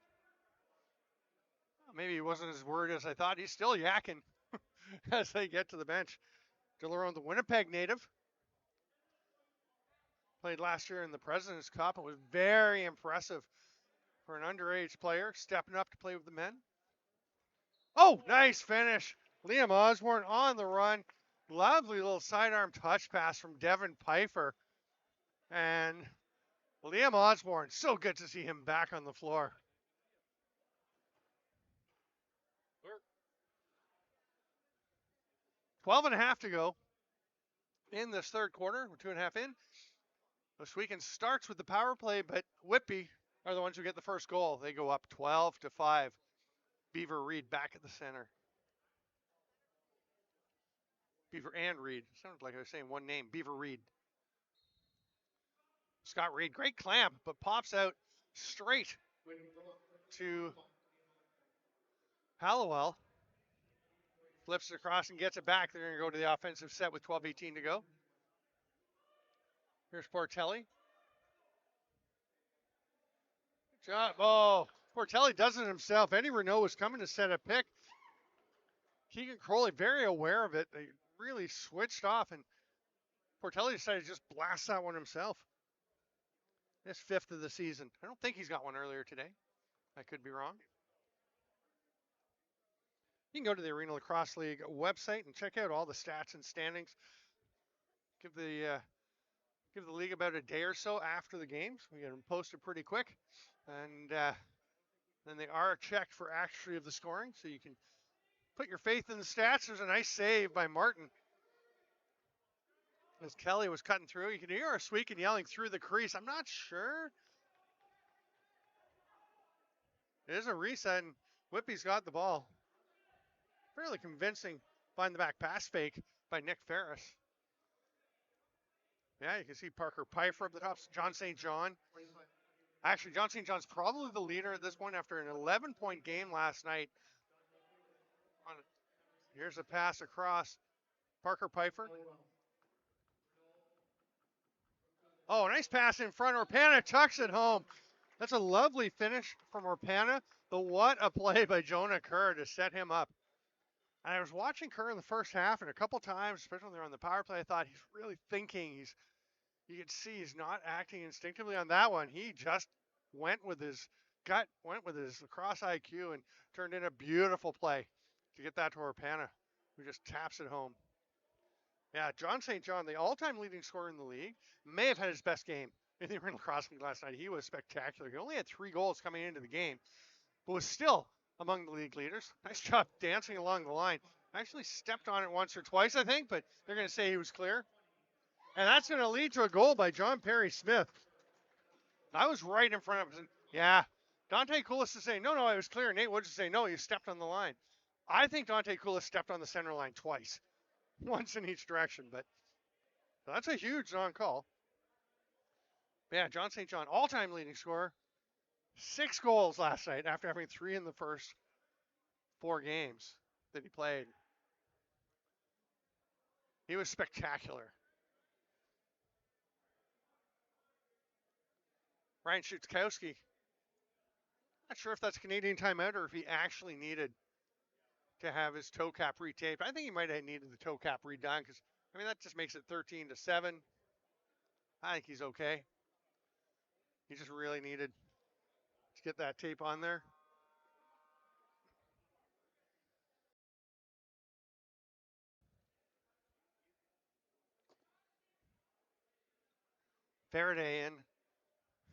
Maybe he wasn't as worried as I thought. He's still yakking as they get to the bench. Dillerone, the Winnipeg native. Played last year in the President's Cup. It was very impressive for an underage player stepping up to play with the men. Oh, nice finish. Liam Osborne on the run. Lovely little sidearm touch pass from Devin Pfeiffer. And Liam Osborne, so good to see him back on the floor. Twelve and a half to go in this third quarter. We're 2.5 in. Ohsweken starts with the power play, but Whippy are the ones who get the first goal. They go up 12-5. Beaver Reed back at the center. Beaver and Reed. Sounds like I was saying one name. Beaver Reed. Scott Reed, great clamp, but pops out straight to Hallowell. Flips it across and gets it back. They're going to go to the offensive set with 12:18 to go. Here's Portelli. Good job. Oh, Portelli does it himself. Eddie Renault was coming to set a pick. Keegan Crowley very aware of it. They really switched off, and Portelli decided to just blast that one himself. His 5th of the season. I don't think he's got one earlier today. I could be wrong. You can go to the Arena Lacrosse League website and check out all the stats and standings. Give the league about a day or so after the games. We get them posted pretty quick. And then they are checked for accuracy of the scoring, so you can put your faith in the stats. There's a nice save by Martin. As Kelly was cutting through, you can hear Ohsweken yelling through the crease. I'm not sure. It is a reset, and Whippy's got the ball. Fairly convincing behind the back pass fake by Nick Ferris. Yeah, you can see Parker Pfeiffer up the top. John St. John. Actually, John St. John's probably the leader at this point after an 11-point game last night. Here's a pass across. Parker Pfeiffer. Oh, nice pass in front. Orpana tucks it home. That's a lovely finish from Orpana. But what a play by Jonah Kerr to set him up. And I was watching Kerr in the first half, and a couple times, especially when they're on the power play, I thought he's really thinking. You can see he's not acting instinctively on that one. He just went with his gut, went with his lacrosse IQ, and turned in a beautiful play to get that to Orpana, who just taps it home. Yeah, John St. John, the all-time leading scorer in the league, may have had his best game in the Arena Lacrosse League last night. He was spectacular. He only had 3 goals coming into the game, but was still among the league leaders. Nice job dancing along the line. Actually stepped on it once or twice, I think, but they're going to say he was clear. And that's going to lead to a goal by John Perry Smith. I was right in front of him. Yeah, Dante Koulis is saying, no, I was clear. Nate Woods is saying, no, you stepped on the line. I think Dante Koulis stepped on the center line twice. once in each direction, but that's a huge non-call. Yeah, John St. John, all-time leading scorer, 6 goals last night after having 3 in the first 4 games that he played. He was spectacular. Ryan Schutzkowski, not sure if that's Canadian timeout or if he actually needed to have his toe cap retaped. I think he might have needed the toe cap redone because, I mean, that just makes it 13-7. I think he's okay. He just really needed to get that tape on there. Faraday in.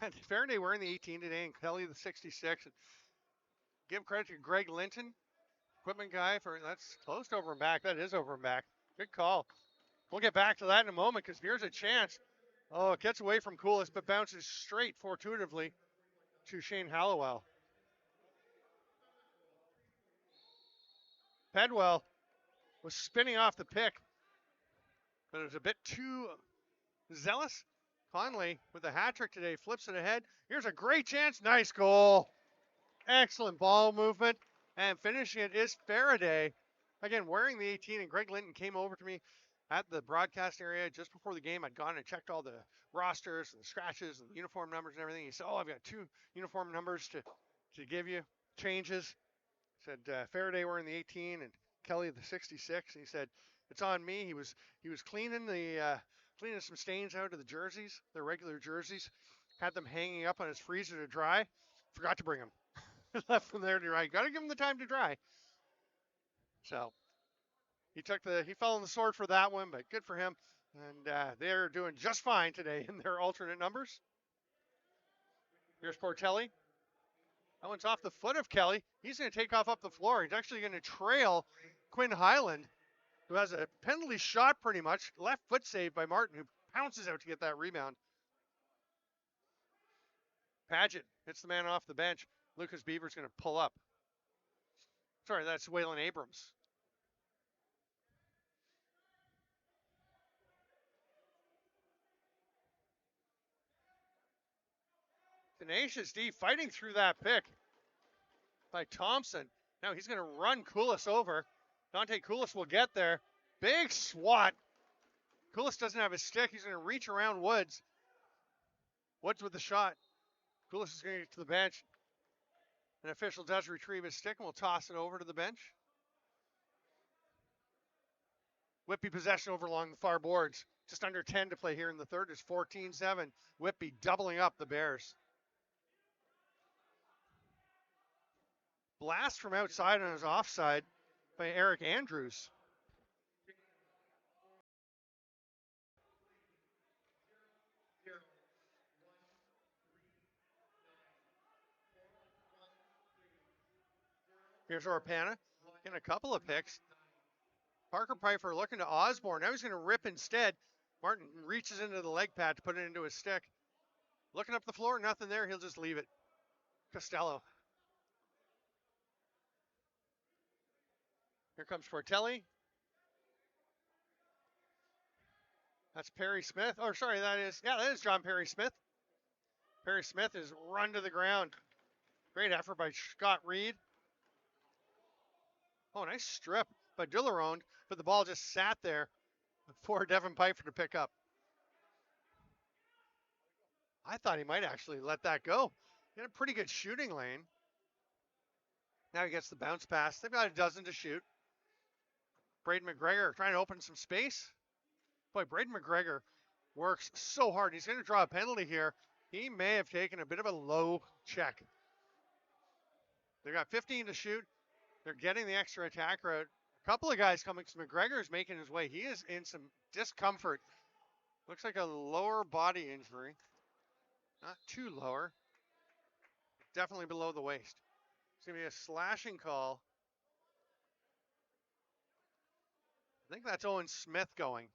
And Faraday wearing the 18 today and Kelly the 66. And give credit to Greg Linton, equipment guy, for that's close to over and back. That is over and back. Good call. We'll get back to that in a moment because here's a chance. Oh, it gets away from Coolis, but bounces straight fortuitously to Shane Hallowell. Pedwell was spinning off the pick, but it was a bit too zealous. Conley with a hat trick today flips it ahead. Here's a great chance. Nice goal. Excellent ball movement. And finishing it is Faraday. Again, wearing the 18, and Greg Linton came over to me at the broadcast area just before the game. I'd gone and checked all the rosters and the scratches and the uniform numbers and everything. He said, oh, I've got 2 uniform numbers to give you, changes. Said Faraday wearing the 18 and Kelly the 66. And he said, it's on me. He was cleaning cleaning some stains out of the jerseys, their regular jerseys. Had them hanging up on his freezer to dry. Forgot to bring them. Left them there to dry. Got to give them the time to dry. So he fell on the sword for that one, but good for him. And they're doing just fine today in their alternate numbers. Here's Portelli. That one's off the foot of Kelly. He's going to take off up the floor. He's actually going to trail Quinn Highland, who has a penalty shot pretty much. Left foot save by Martin, who pounces out to get that rebound. Paget hits the man off the bench. Lucas Beaver's going to pull up. Sorry, that's Waylon Abrams. Tenacious D fighting through that pick by Thompson. Now he's going to run Coolis over. Dante Coolis will get there. Big swat. Coolis doesn't have his stick. He's going to reach around Woods. Woods with the shot. Coolis is going to get to the bench. An official does retrieve his stick and will toss it over to the bench. Whibyy possession over along the far boards. Just under 10 to play here in the third. It's 14-7. Whibyy doubling up the Bears. Blast from outside on his offside by Eric Andrews. Here's Orpana getting a couple of picks. Parker Pfeiffer looking to Osborne. Now he's going to rip instead. Martin reaches into the leg pad to put it into his stick. Looking up the floor, nothing there. He'll just leave it. Costello. Here comes Fortelli. That's Perry Smith. Oh, sorry, that is John Perry Smith. Perry Smith is run to the ground. Great effort by Scott Reed. Oh, nice strip by Dillerone, but the ball just sat there for Devin Pfeiffer to pick up. I thought he might actually let that go. He had a pretty good shooting lane. Now he gets the bounce pass. They've got a dozen to shoot. Braden McGregor trying to open some space. Boy, Braden McGregor works so hard. He's going to draw a penalty here. He may have taken a bit of a low check. They've got 15 to shoot. They're getting the extra attack route. A couple of guys coming. McGregor is making his way. He is in some discomfort. Looks like a lower body injury. Not too lower. Definitely below the waist. It's going to be a slashing call. I think that's Owen Smith going.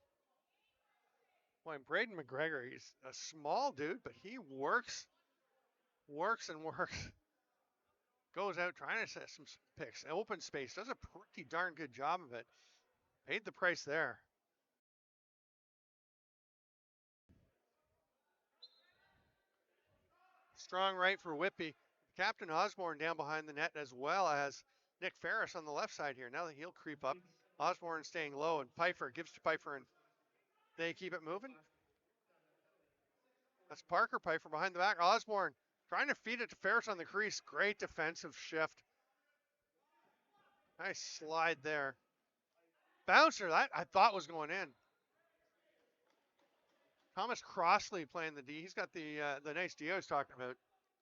Boy, Braden McGregor, he's a small dude, but he works and works. Goes out trying to set some picks. Open space. Does a pretty darn good job of it. Paid the price there. Strong right for Whibyy. Captain Osborne down behind the net, as well as Nick Ferris on the left side here. Now that he'll creep up. Osborne staying low, and Pfeiffer gives to Pfeiffer, and they keep it moving. That's Parker Pfeiffer behind the back. Osborne trying to feed it to Ferris on the crease. Great defensive shift. Nice slide there. Bouncer, that I thought was going in. Thomas Crossley playing the D. He's got the nice D I was talking about.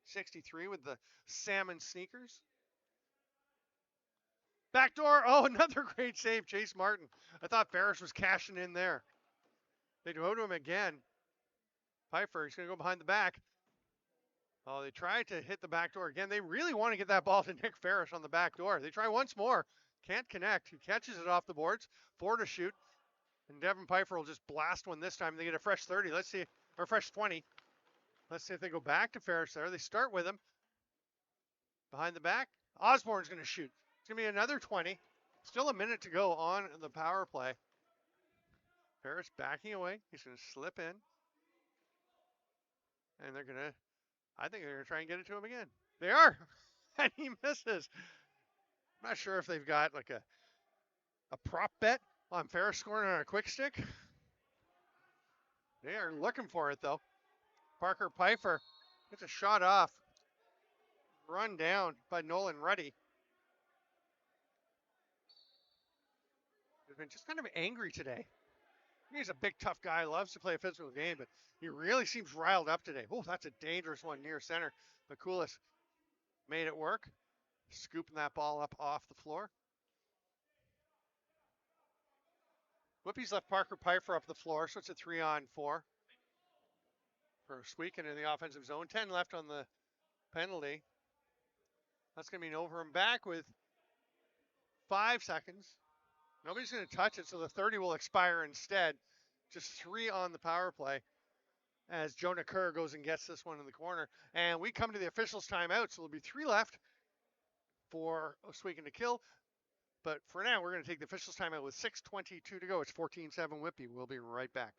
63 with the salmon sneakers. Backdoor. Oh, another great save. Chase Martin. I thought Ferris was cashing in there. They go to him again. Pfeiffer, he's going to go behind the back. Oh, they tried to hit the back door again. They really want to get that ball to Nick Ferris on the back door. They try once more. Can't connect. He catches it off the boards. 4 to shoot. And Devin Pfeiffer will just blast one this time. They get a fresh 30. Let's see. Or fresh 20. Let's see if they go back to Ferris there. They start with him. Behind the back. Osborne's going to shoot. It's going to be another 20. Still a minute to go on the power play. Ferris backing away. He's going to slip in. And they're going to, I think they're going to try and get it to him again. They are. And he misses. I'm not sure if they've got like a prop bet on Ferris scoring on a quick stick. They are looking for it though. Parker Pfeiffer gets a shot off. Run down by Nolan Ruddy. He's been just kind of angry today. He's a big, tough guy, loves to play a physical game, but he really seems riled up today. Oh, that's a dangerous one near center. Mikulis made it work, scooping that ball up off the floor. Whippy's left Parker Pfeiffer up the floor, so it's a 3-on-4 for Ohsweken in the offensive zone. 10 left on the penalty. That's going to mean over and back with 5 seconds. Nobody's going to touch it, so the 30 will expire instead. Just 3 on the power play as Jonah Kerr goes and gets this one in the corner. And we come to the officials' timeout, so there'll be 3 left for Ohsweken to kill. But for now, we're going to take the officials' timeout with 6:22 to go. It's 14-7 Whibyy. We'll be right back.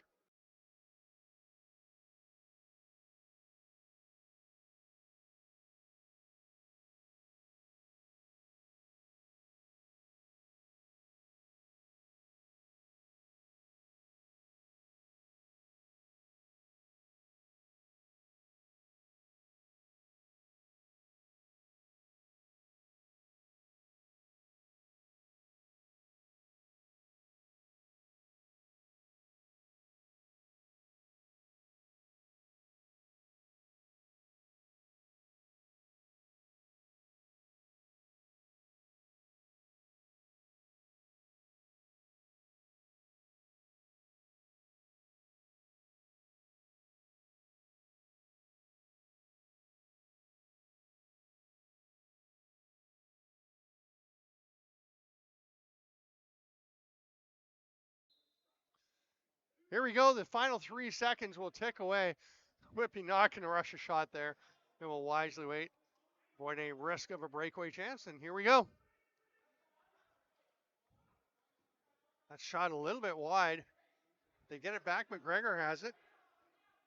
Here we go. The final 3 seconds will tick away. Whippy not going to rush a shot there. They will wisely wait. Avoid any risk of a breakaway chance. And here we go. That shot a little bit wide. They get it back. McGregor has it.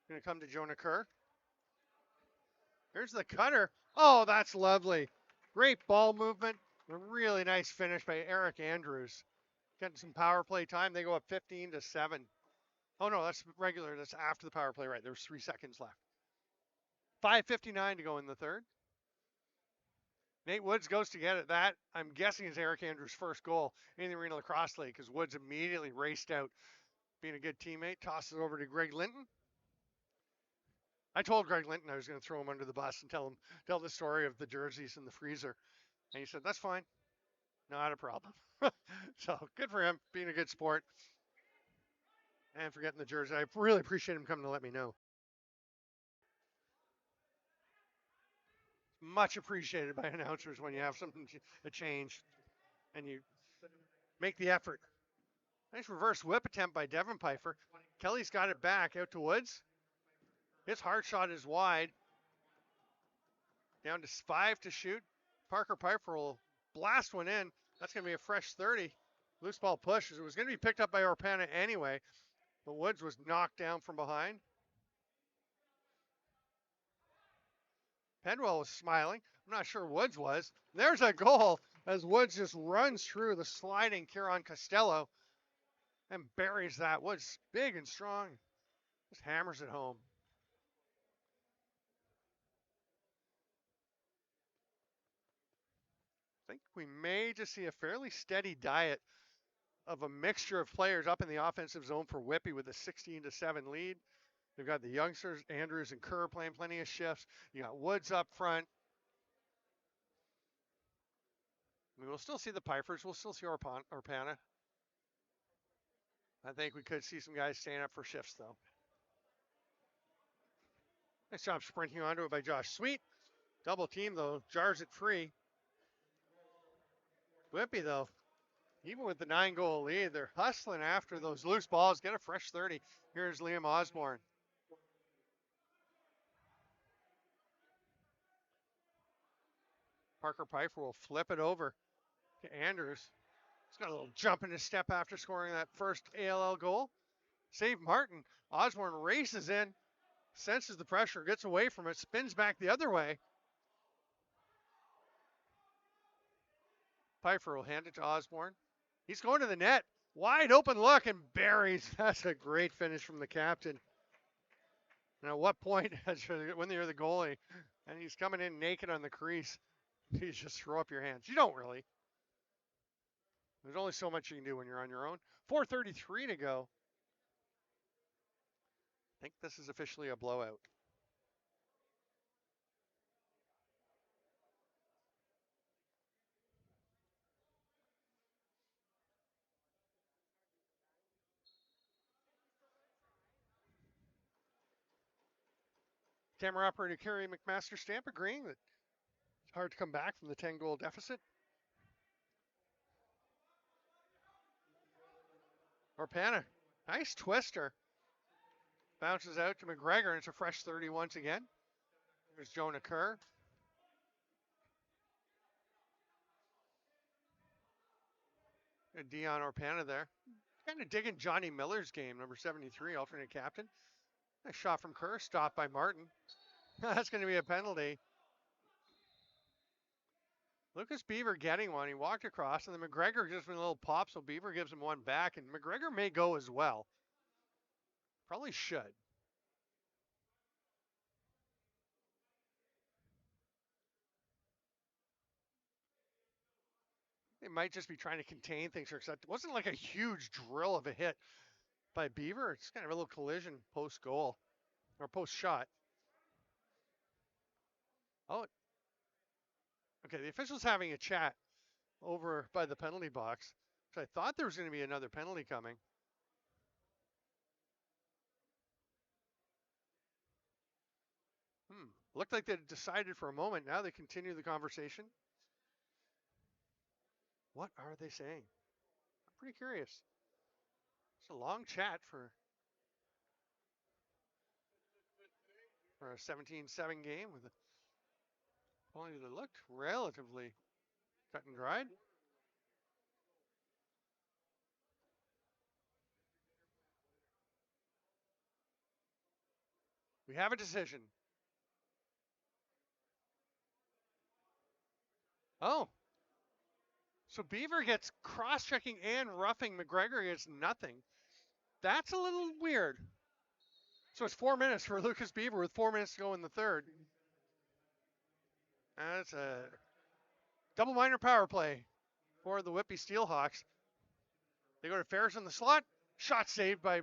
Going to come to Jonah Kerr. Here's the cutter. Oh, that's lovely. Great ball movement. A really nice finish by Eric Andrews. Getting some power play time. They go up 15-7. Oh, no, that's regular. That's after the power play, right? There's 3 seconds left. 5:59 to go in the third. Nate Woods goes to get it. That, I'm guessing, is Eric Andrews' first goal in the Arenalacrosseleague because Woods immediately raced out, being a good teammate. Tosses it over to Greg Linton. I told Greg Linton I was going to throw him under the bus and tell the story of the jerseys in the freezer. And he said, that's fine. Not a problem. So good for him, being a good sport. And for getting the jersey. I really appreciate him coming to let me know. Much appreciated by announcers when you have something to change and you make the effort. Nice reverse whip attempt by Devin Pfeiffer. Kelly's got it back out to Woods. His hard shot is wide. Down to 5 to shoot. Parker Pfeiffer will blast one in. That's going to be a fresh 30. Loose ball push. It was going to be picked up by Orpana anyway, but Woods was knocked down from behind. Penwell was smiling. I'm not sure Woods was. There's a goal as Woods just runs through the sliding Kieran Costello and buries that. Woods big and strong. Just hammers it home. I think we may just see a fairly steady diet of a mixture of players up in the offensive zone for Whibyy with a 16-7 lead. They've got the youngsters, Andrews and Kerr, playing plenty of shifts. You got Woods up front. I mean, we'll still see the Pipers. We'll still see Orpana. I think we could see some guys staying up for shifts, though. Nice job sprinting onto it by Josh Sweet. Double team, though, jars it free. Whibyy, though, even with the 9-goal lead, they're hustling after those loose balls. Get a fresh 30. Here's Liam Osborne. Parker Piper will flip it over to Andrews. He's got a little jump in his step after scoring that first ALL goal. Save Martin. Osborne races in, senses the pressure, gets away from it, spins back the other way. Piper will hand it to Osborne. He's going to the net. Wide open look and buries. That's a great finish from the captain. And at what point, when you're the goalie and he's coming in naked on the crease, you just throw up your hands. You don't really. There's only so much you can do when you're on your own. 4:33 to go. I think this is officially a blowout. Camera operator Kerry McMaster Stamp agreeing that it's hard to come back from the 10-goal deficit. Orpana, nice twister. Bounces out to McGregor, and it's a fresh 30 once again. There's Jonah Kerr. And Dion Orpana there. Kind of digging Johnny Miller's game, number 73, alternate captain. Nice shot from Kerr, stopped by Martin. That's going to be a penalty. Lucas Beaver getting one. He walked across, and then McGregor gives him a little pop, so Beaver gives him one back, and McGregor may go as well. Probably should. They might just be trying to contain things here, because it wasn't like a huge drill of a hit by Beaver. It's kind of a little collision post-goal, or post-shot. Oh, okay, the official's having a chat over by the penalty box. So I thought there was going to be another penalty coming. Looked like they decided for a moment. Now they continue the conversation. What are they saying? I'm pretty curious. It's a long chat for a 17-7 game with a penalty that looked relatively cut and dried. We have a decision. Oh. So Beaver gets cross-checking and roughing. McGregor gets nothing. That's a little weird. So it's 4 minutes for Lucas Beaver with 4 minutes to go in the third. That's a double minor power play for the Whibyy SteelHawks. They go to Ferris in the slot. Shot saved by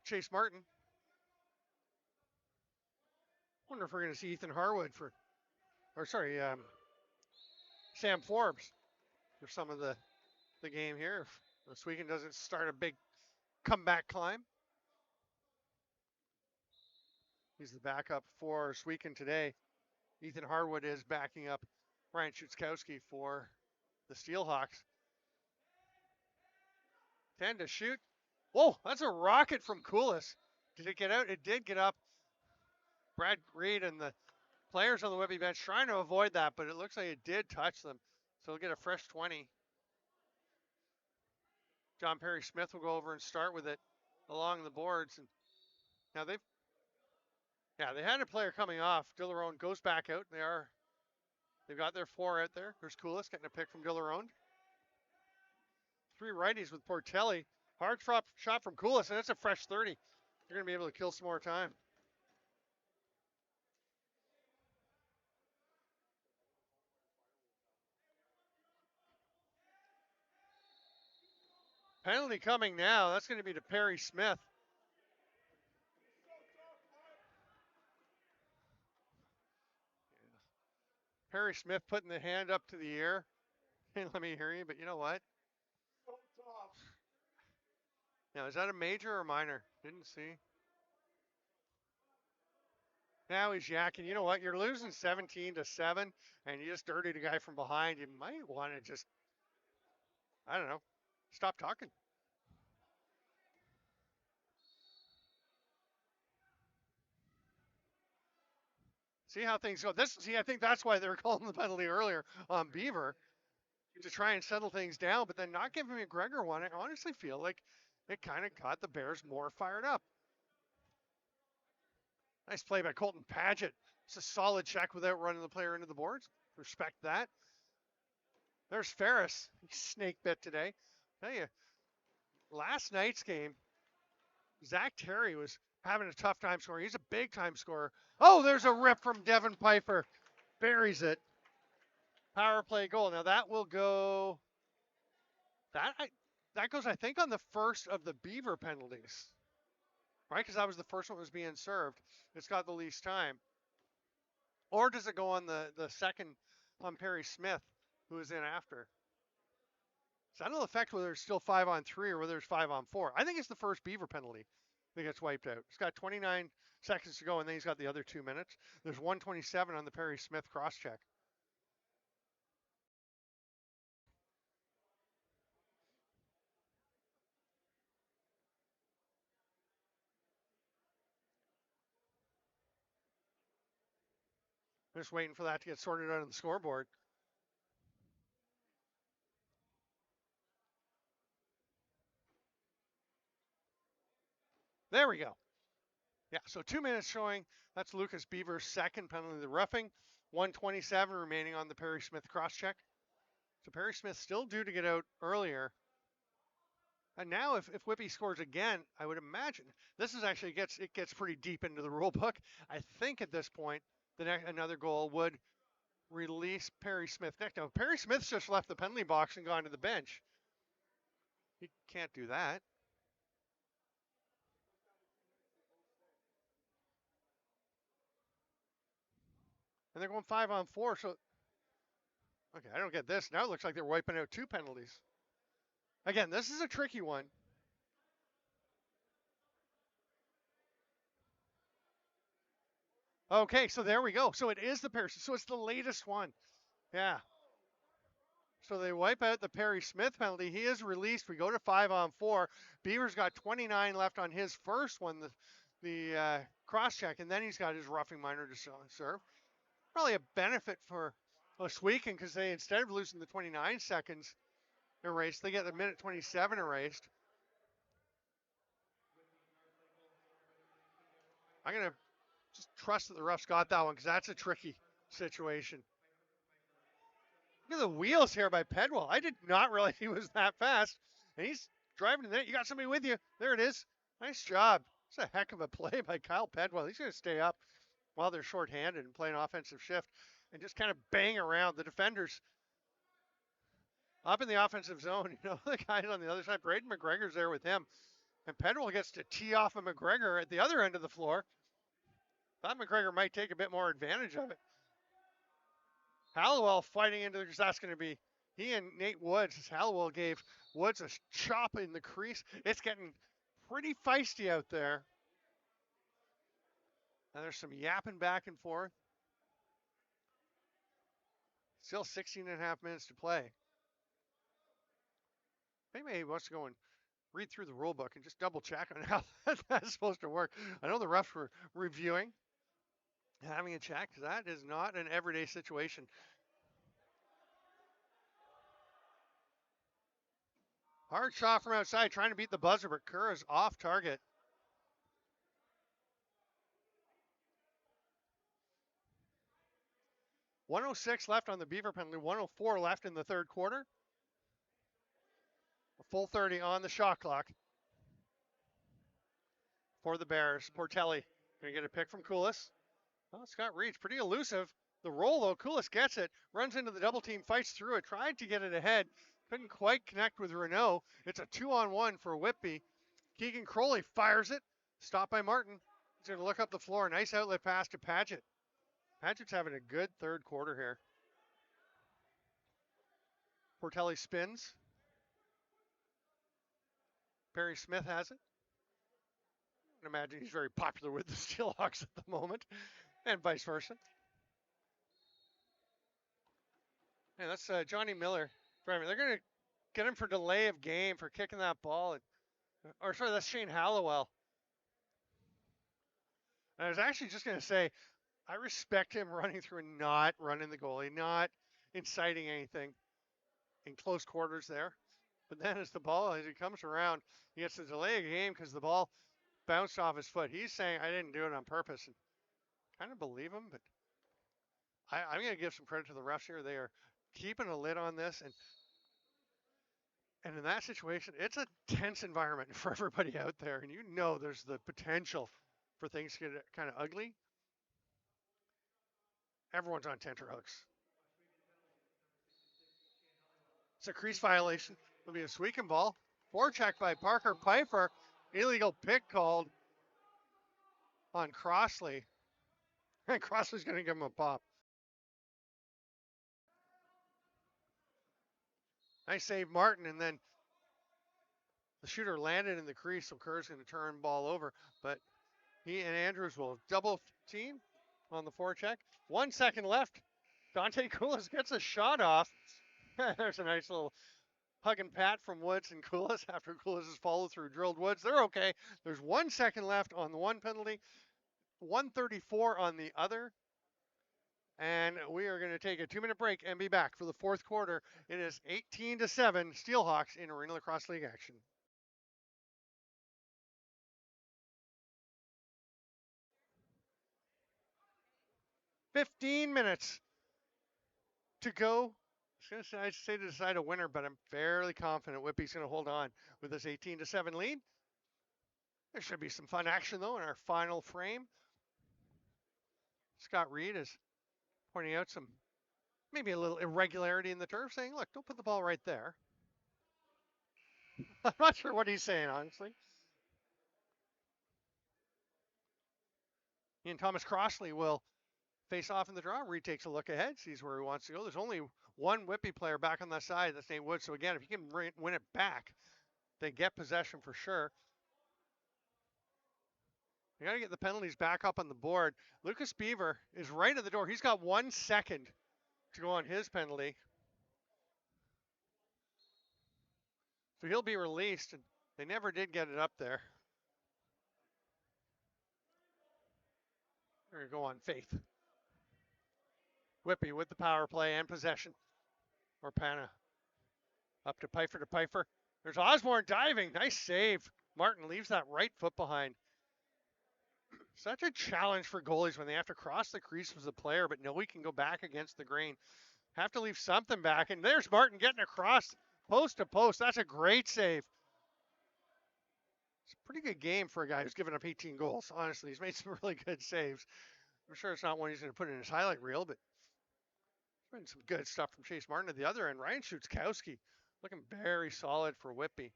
Chase Martin. Wonder if we're going to see Ethan Harwood Sam Forbes for some of the game here. If Ohsweken doesn't start a big comeback climb. He's the backup for Ohsweken today. Ethan Harwood is backing up Ryan Schutzkowski for the SteelHawks. 10 to shoot. Whoa, that's a rocket from Koulis. Did it get out? It did get up. Brad Reed and the players on the Whibyy bench trying to avoid that, but it looks like it did touch them. So we'll get a fresh 20. John Perry Smith will go over and start with it along the boards. And now they had a player coming off. Dillerone goes back out. They've got their 4 out there. There's Koulis getting a pick from Dillerone. 3 righties with Portelli. Hard shot from Koulis, and it's a fresh 30. They're going to be able to kill some more time. Penalty coming now. That's going to be to Perry Smith. Perry Smith putting the hand up to the air. Can't let me hear you, but you know what? Now, is that a major or minor? Didn't see. Now he's yakking. You know what? You're losing 17-7, and you just dirtied a guy from behind. You might want to just, I don't know, stop talking. See how things go. I think that's why they were calling the penalty earlier on Beaver, to try and settle things down, but then not giving McGregor one. I honestly feel like it kind of got the Bears more fired up. Nice play by Colton Padgett. It's a solid check without running the player into the boards. Respect that. There's Ferris. He snake bit today. Tell you, last night's game, Zach Terry was having a tough time scoring. He's a big time scorer. Oh, there's a rip from Devin Piper. Buries it. Power play goal. Now that will go. That goes, I think, on the first of the Beaver penalties, right? Because that was the first one that was being served. It's got the least time. Or does it go on the second on Perry Smith, who is in after? So that'll affect whether it's still 5-on-3 or whether it's 5-on-4. I think it's the first Beaver penalty that gets wiped out. It's got 29 seconds to go, and then he's got the other 2 minutes. There's 1:27 on the Perry Smith cross check. Just waiting for that to get sorted out on the scoreboard. There we go. Yeah, so 2 minutes showing. That's Lucas Beaver's second penalty of the roughing. 1:27 remaining on the Perry Smith cross check. So Perry Smith still due to get out earlier. And now if Whibyy scores again, I would imagine this is actually gets pretty deep into the rule book. I think at this point, another goal would release Perry Smith next. Now, Perry Smith's just left the penalty box and gone to the bench. He can't do that. And they're going 5-on-4, so okay, I don't get this. Now it looks like they're wiping out 2 penalties. Again, this is a tricky one. Okay, so there we go. So it is the Perry. So it's the latest one. Yeah. So they wipe out the Perry Smith penalty. He is released. We go to 5-on-4. Beaver's got 29 left on his first one, the cross check, and then he's got his roughing minor to serve. Probably a benefit for Ohsweken because they, instead of losing the 29 seconds erased, they get the minute 27 erased. I'm going to just trust that the refs got that one because that's a tricky situation. Look at the wheels here by Pedwell. I did not realize he was that fast. And he's driving to the net. You got somebody with you. There it is. Nice job. It's a heck of a play by Kyle Pedwell. He's going to stay up while they're shorthanded and play an offensive shift and just kind of bang around the defenders up in the offensive zone. You know, the guys on the other side, Braden McGregor's there with him. And Pedwell gets to tee off of McGregor at the other end of the floor. Thought McGregor might take a bit more advantage of it. Hallowell fighting into because that's going to be he and Nate Woods. As Hallowell gave Woods a chop in the crease. It's getting pretty feisty out there. And there's some yapping back and forth. Still 16.5 minutes to play. Maybe he wants to go and read through the rule book and just double check on how that's supposed to work. I know the refs were reviewing, having a check, because that is not an everyday situation. Hard shot from outside, trying to beat the buzzer, but Kerr is off target. .106 left on the Beaver penalty, 104 left in the third quarter. A full 30 on the shot clock for the Bears. Portelli gonna get a pick from Koulis. Oh, Scott Reach, pretty elusive. The roll though, Koulis gets it, runs into the double team, fights through it, tried to get it ahead, couldn't quite connect with Renault. It's a 2-on-1 for Whibyy. Keegan Crowley fires it, stopped by Martin. He's gonna look up the floor, nice outlet pass to Paget. Paget's having a good third quarter here. Portelli spins. Perry Smith has it. I imagine he's very popular with the SteelHawks at the moment, and vice versa. And that's Johnny Miller driving. They're going to get him for delay of game for kicking that ball. Or sorry, that's Shane Halliwell. And I was actually just going to say, I respect him running through and not running the goalie, not inciting anything in close quarters there. But then as he comes around, he gets to delay a game because the ball bounced off his foot. He's saying, I didn't do it on purpose. And kind of believe him, but I'm going to give some credit to the refs here. They are keeping a lid on this. And in that situation, it's a tense environment for everybody out there. And you know there's the potential for things to get kind of ugly. Everyone's on tenterhooks. It's a crease violation. It'll be a Ohsweken ball. Forecheck by Parker Pfeiffer. Illegal pick called on Crossley. And Crossley's going to give him a pop. Nice save, Martin, and then the shooter landed in the crease, so Kerr's going to turn the ball over, but he and Andrews will double team on the forecheck. 1 second left. Dante Koulis gets a shot off. There's a nice little hug and pat from Woods and Koulis after Koulis' follow through drilled Woods. They're okay. There's 1 second left on the one penalty, 1:34 on the other. And we are going to take a 2-minute break and be back for the fourth quarter. It is 18-7 SteelHawks in Arenalacrosseleague action. $15 minutes to go. I was going to say to decide a winner, but I'm fairly confident Whiby's going to hold on with this 18-7 lead. There should be some fun action though in our final frame. Scott Reed is pointing out some, maybe a little irregularity in the turf, saying, look, don't put the ball right there. I'm not sure what he's saying, honestly. Ian Thomas Crossley will face off in the draw. Reed takes a look ahead, sees where he wants to go. There's only one Whibyy player back on that side. That's Nate Woods. So again, if you can win it back, they get possession for sure. You got to get the penalties back up on the board. Lucas Beaver is right at the door. He's got 1 second to go on his penalty. So he'll be released, and they never did get it up there. They're going to go on Faith. Whibyy with the power play and possession. Orpana up to Pfeiffer. There's Osborne diving. Nice save. Martin leaves that right foot behind. Such a challenge for goalies when they have to cross the crease with the player, but no, we can go back against the grain. Have to leave something back. And there's Martin getting across post to post. That's a great save. It's a pretty good game for a guy who's given up 18 goals. Honestly, he's made some really good saves. I'm sure it's not one he's going to put in his highlight reel, but there's been some good stuff from Chase Martin at the other end. Ryan Schutzkowski looking very solid for Whibyy.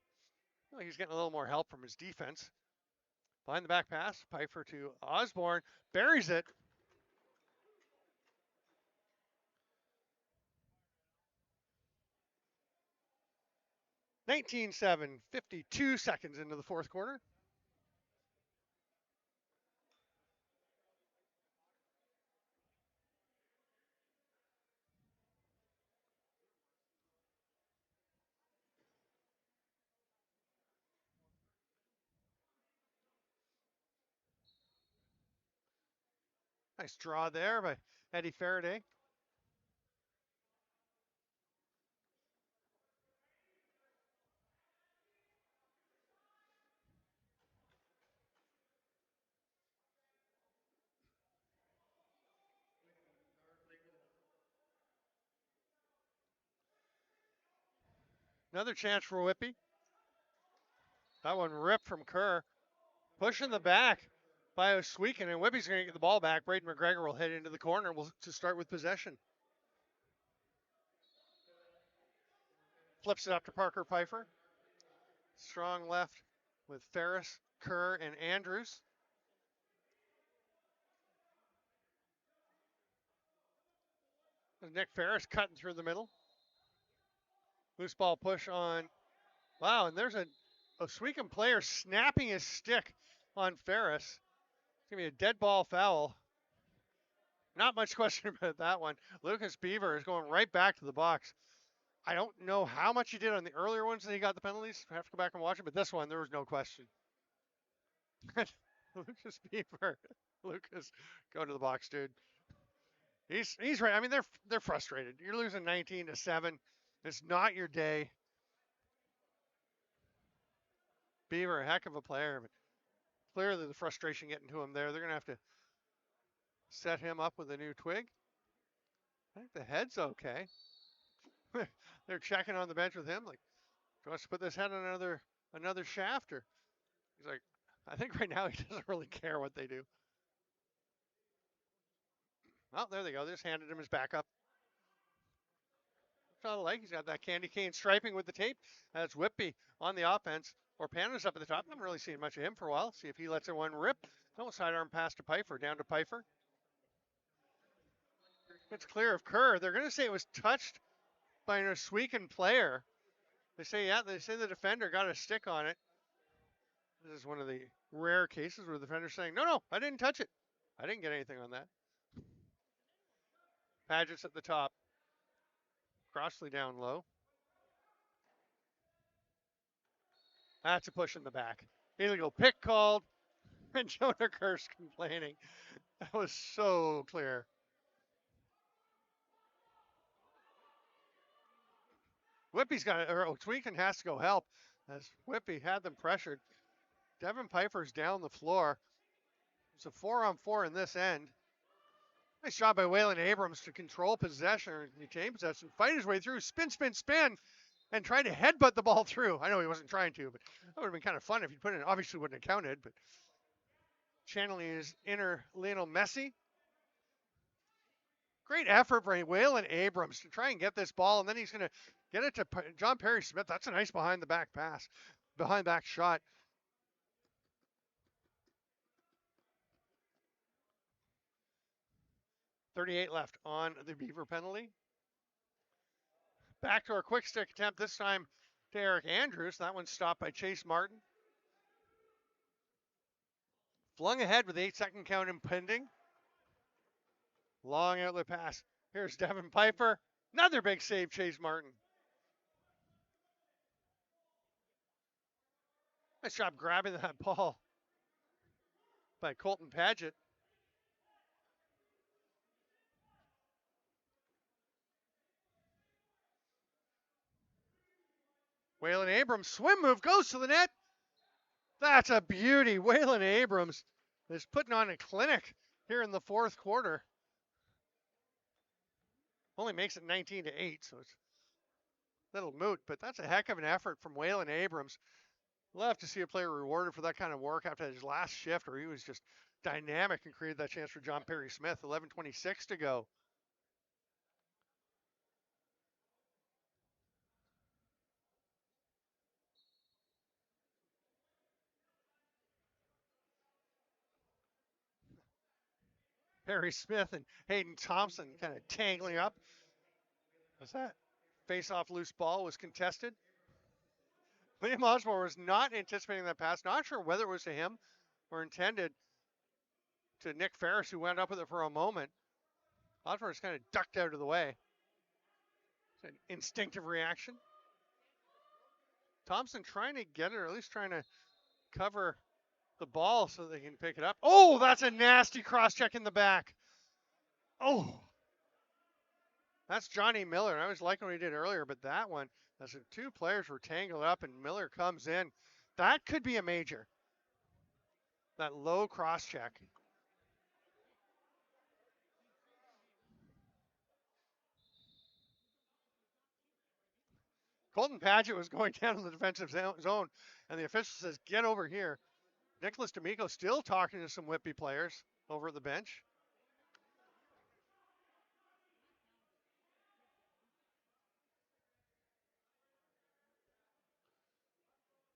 Well, he's getting a little more help from his defense. Behind the back pass, Pfeiffer to Osborne, buries it. $19-7, 52 seconds into the fourth quarter. Nice draw there by Eddie Faraday. Another chance for Whibyy. That one ripped from Kerr. Pushing the back by Ohsweken, and Whibby's going to get the ball back. Braden McGregor will head into the corner to start with possession. Flips it up to Parker Pfeiffer. Strong left with Ferris, Kerr, and Andrews. Nick Ferris cutting through the middle. Loose ball push on. Wow, and there's a Ohsweken player snapping his stick on Ferris. It's going to be a dead ball foul. Not much question about that one. Lucas Beaver is going right back to the box. I don't know how much he did on the earlier ones that he got the penalties. I have to go back and watch it, but this one, there was no question. Lucas Beaver. Lucas, go to the box, dude. He's right. I mean, they're frustrated. You're losing 19-7. It's not your day. Beaver, a heck of a player, but clearly the frustration getting to him there. They're going to have to set him up with a new twig. I think the head's okay. They're checking on the bench with him, like, do you want us to put this head on another shaft? Or he's like, I think right now he doesn't really care what they do. Oh, there they go. They just handed him his backup. That's like. He's got that candy cane striping with the tape. That's Whibyy on the offense. Orpano's up at the top. I haven't really seen much of him for a while. See if he lets it one rip. No, sidearm pass to Pfeiffer. Down to Pfeiffer. It's clear of Kerr. They're going to say it was touched by an Ohsweken player. They say, yeah, they say the defender got a stick on it. This is one of the rare cases where the defender's saying, no, I didn't touch it. I didn't get anything on that. Paget's at the top. Crossley down low. That's a push in the back. Illegal pick called. And Jonah Kerr's complaining. That was so clear. Ohsweken has to go help as Whibyy had them pressured. Devin Pfeiffer's down the floor. It's a 4-on-4 in this end. Nice job by Waylon Abrams to control possession, or retain possession, fight his way through, spin, and try to headbutt the ball through. I know he wasn't trying to, but that would have been kind of fun if he'd put it in. Obviously wouldn't have counted, but channeling his inner Lionel Messi. Great effort by Waylon Abrams to try and get this ball, and then he's going to get it to John Perry Smith. That's a nice behind the back pass, behind back shot. .38 left on the Beaver penalty. Back to our quick stick attempt, this time to Eric Andrews. That one's stopped by Chase Martin. Flung ahead with 8-second count impending. Long outlet pass. Here's Devin Pfeiffer. Another big save, Chase Martin. Nice job grabbing that ball by Colton Paget. Waylon Abrams, swim move, goes to the net. That's a beauty. Waylon Abrams is putting on a clinic here in the fourth quarter. Only makes it 19-8, so it's a little moot, but that's a heck of an effort from Waylon Abrams. Love to see a player rewarded for that kind of work after his last shift where he was just dynamic and created that chance for John Perry Smith. 11:26 to go. Perry Smith and Hayden Thompson kind of tangling up. What's that? Face-off loose ball was contested. Liam Osborne was not anticipating that pass. Not sure whether it was to him or intended to Nick Ferris, who went up with it for a moment. Osborne just kind of ducked out of the way. It's an instinctive reaction. Thompson trying to get it, or at least trying to cover the ball so they can pick it up. Oh, that's a nasty cross-check in the back. Oh. That's Johnny Miller. I was liking what he did earlier, but that one, as the two players were tangled up and Miller comes in, that could be a major. That low cross-check. Colton Padgett was going down in the defensive zone, and the official says, get over here. Nicholas D'Amico still talking to some Whibyy players over at the bench.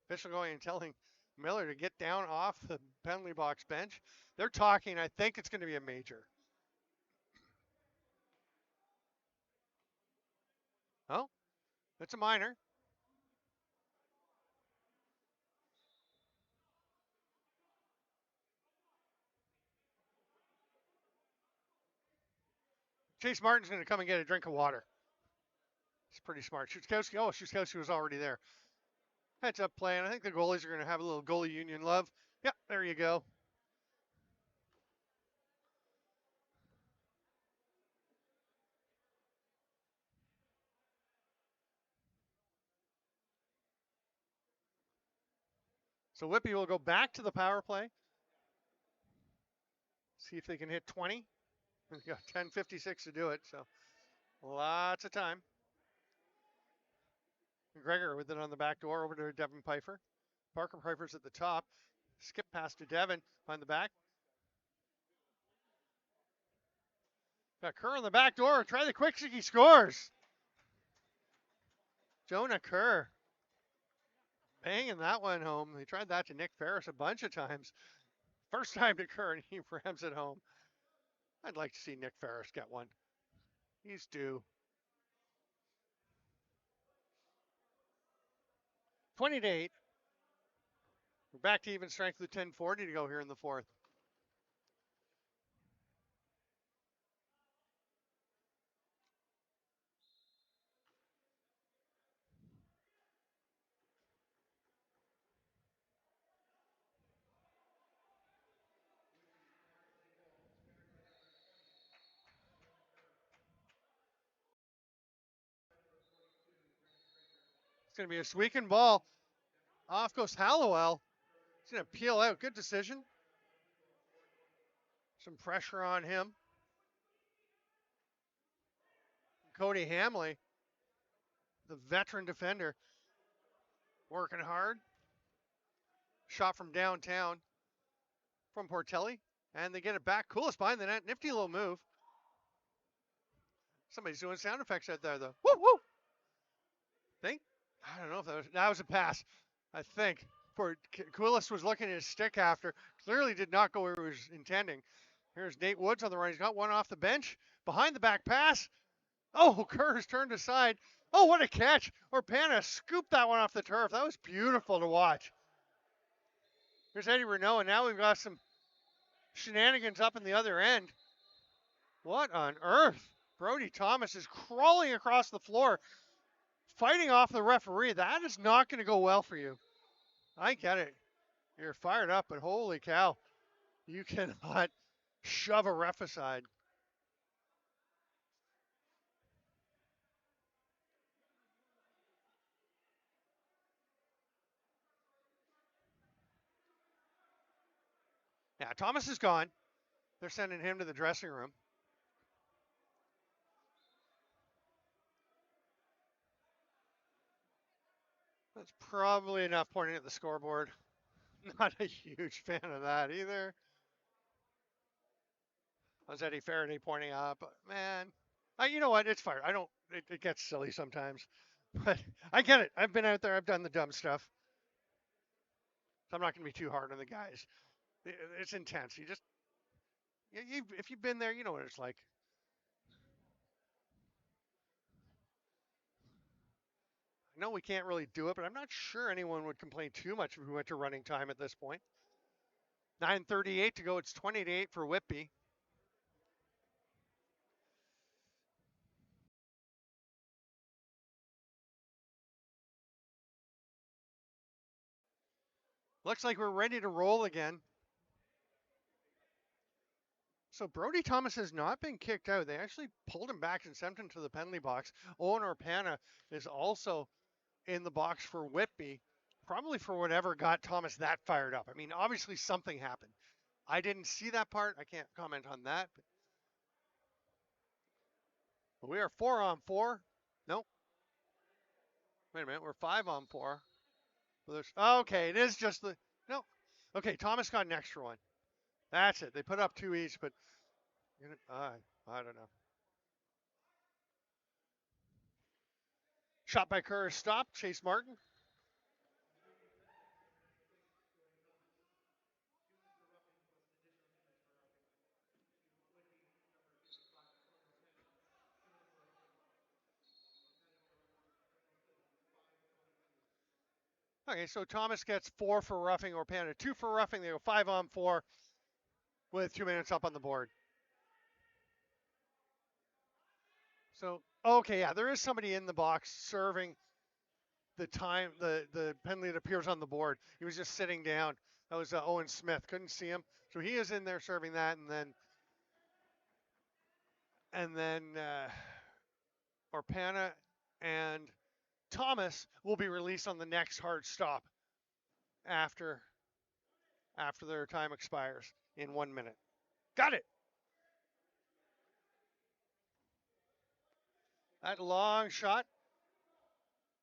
Official going and telling Miller to get down off the penalty box bench. They're talking. I think it's going to be a major. Oh, it's a minor. Chase Martin's going to come and get a drink of water. He's pretty smart. Shuskowski, oh, Shuskowski was already there. Heads up play, and I think the goalies are going to have a little goalie union love. Yep, there you go. So Whibyy will go back to the power play. See if they can hit 20. They've got 10:56 to do it, so lots of time. Gregor with it on the back door over to Devin Pfeiffer. Parker Pfeiffer's at the top. Skip pass to Devin on the back. Got Kerr on the back door. Try the quick stick. He scores. Jonah Kerr banging that one home. They tried that to Nick Ferris a bunch of times. First time to Kerr, and he rams it home. I'd like to see Nick Ferris get one. He's due. 20-8. We're back to even strength with 10:40 to go here in the fourth. It's going to be a Ohsweken ball. Off goes Hallowell. He's going to peel out. Good decision. Some pressure on him. Cody Hamley, the veteran defender, working hard. Shot from downtown from Portelli. And they get it back. Coolest behind the net. Nifty little move. Somebody's doing sound effects out there, though. Woo, woo. Think? I don't know if that was a pass. I think. Koulis was looking at his stick after. Clearly did not go where he was intending. Here's Nate Woods on the run. He's got one off the bench. Behind the back pass. Oh, Kerr has turned aside. Oh, what a catch. Orpana scooped that one off the turf. That was beautiful to watch. Here's Eddie Renault, and now we've got some shenanigans up in the other end. What on earth? Brody Thomas is crawling across the floor, fighting off the referee. That is not going to go well for you. I get it. You're fired up, but holy cow. You cannot shove a ref aside. Yeah, Thomas is gone. They're sending him to the dressing room. That's probably enough pointing at the scoreboard. Not a huge fan of that either. Was Eddie Faraday pointing up? But man, you know what? It's fire. I don't. It gets silly sometimes, but I get it. I've been out there. I've done the dumb stuff. So I'm not going to be too hard on the guys. It's intense. You just, if you've been there, you know what it's like. I know we can't really do it, but I'm not sure anyone would complain too much if we went to running time at this point. 9:38 to go. It's 20-8 for Whibyy. Looks like we're ready to roll again. So Brody Thomas has not been kicked out. They actually pulled him back and sent him to the penalty box. Owen Orpana is also in the box for Whibyy, probably for whatever got Thomas that fired up. I mean, obviously something happened. I didn't see that part. I can't comment on that. But we are 4-on-4. Nope. Wait a minute, we're 5-on-4. Okay, it is just the, no. Okay, Thomas got an extra one. That's it. They put up 2 each, but I don't know. Shot by Kerr is stopped. Chase Martin. Okay, so Thomas gets 4 for roughing or Panda 2 for roughing. They go 5-on-4 with 2 minutes up on the board. So, okay, yeah, there is somebody in the box serving the time, the penalty that appears on the board. He was just sitting down. That was Owen Smith. Couldn't see him. So he is in there serving that, and then Orpana and Thomas will be released on the next hard stop after their time expires in 1 minute. Got it. That long shot.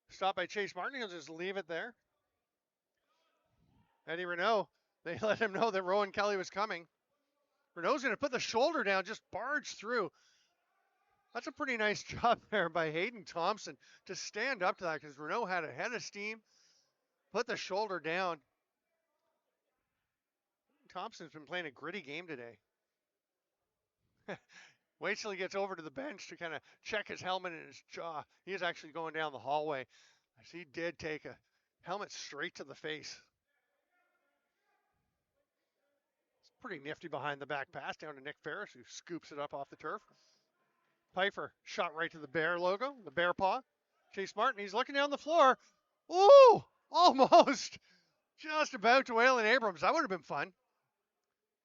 Stopped by Chase Martin. He'll just leave it there. Eddie Renault, they let him know that Rowan Kelly was coming. Renault's going to put the shoulder down, just barge through. That's a pretty nice job there by Hayden Thompson to stand up to that, because Renault had a head of steam, put the shoulder down. Thompson's been playing a gritty game today. Wait till he gets over to the bench to kind of check his helmet and his jaw. He is actually going down the hallway, as he did take a helmet straight to the face. It's pretty nifty behind the back pass down to Nick Ferris, who scoops it up off the turf. Pfeiffer shot right to the bear logo, the bear paw. Chase Martin, he's looking down the floor. Ooh, almost. Just about to Waylon Abrams. That would have been fun.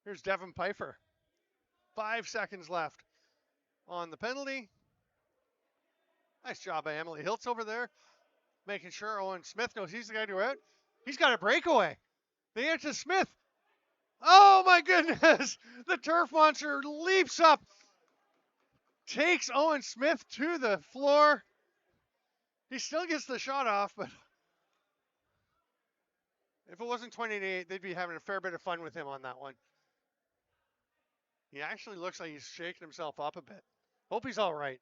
Here's Devin Pfeiffer. 5 seconds left on the penalty. Nice job by Emily Hiltz over there, making sure Owen Smith knows he's the guy to go out. He's got a breakaway. The answer Smith. Oh my goodness. The turf monster leaps up, takes Owen Smith to the floor. He still gets the shot off, but if it wasn't 20-8, they'd be having a fair bit of fun with him on that one. He actually looks like he's shaking himself up a bit. Hope he's all right.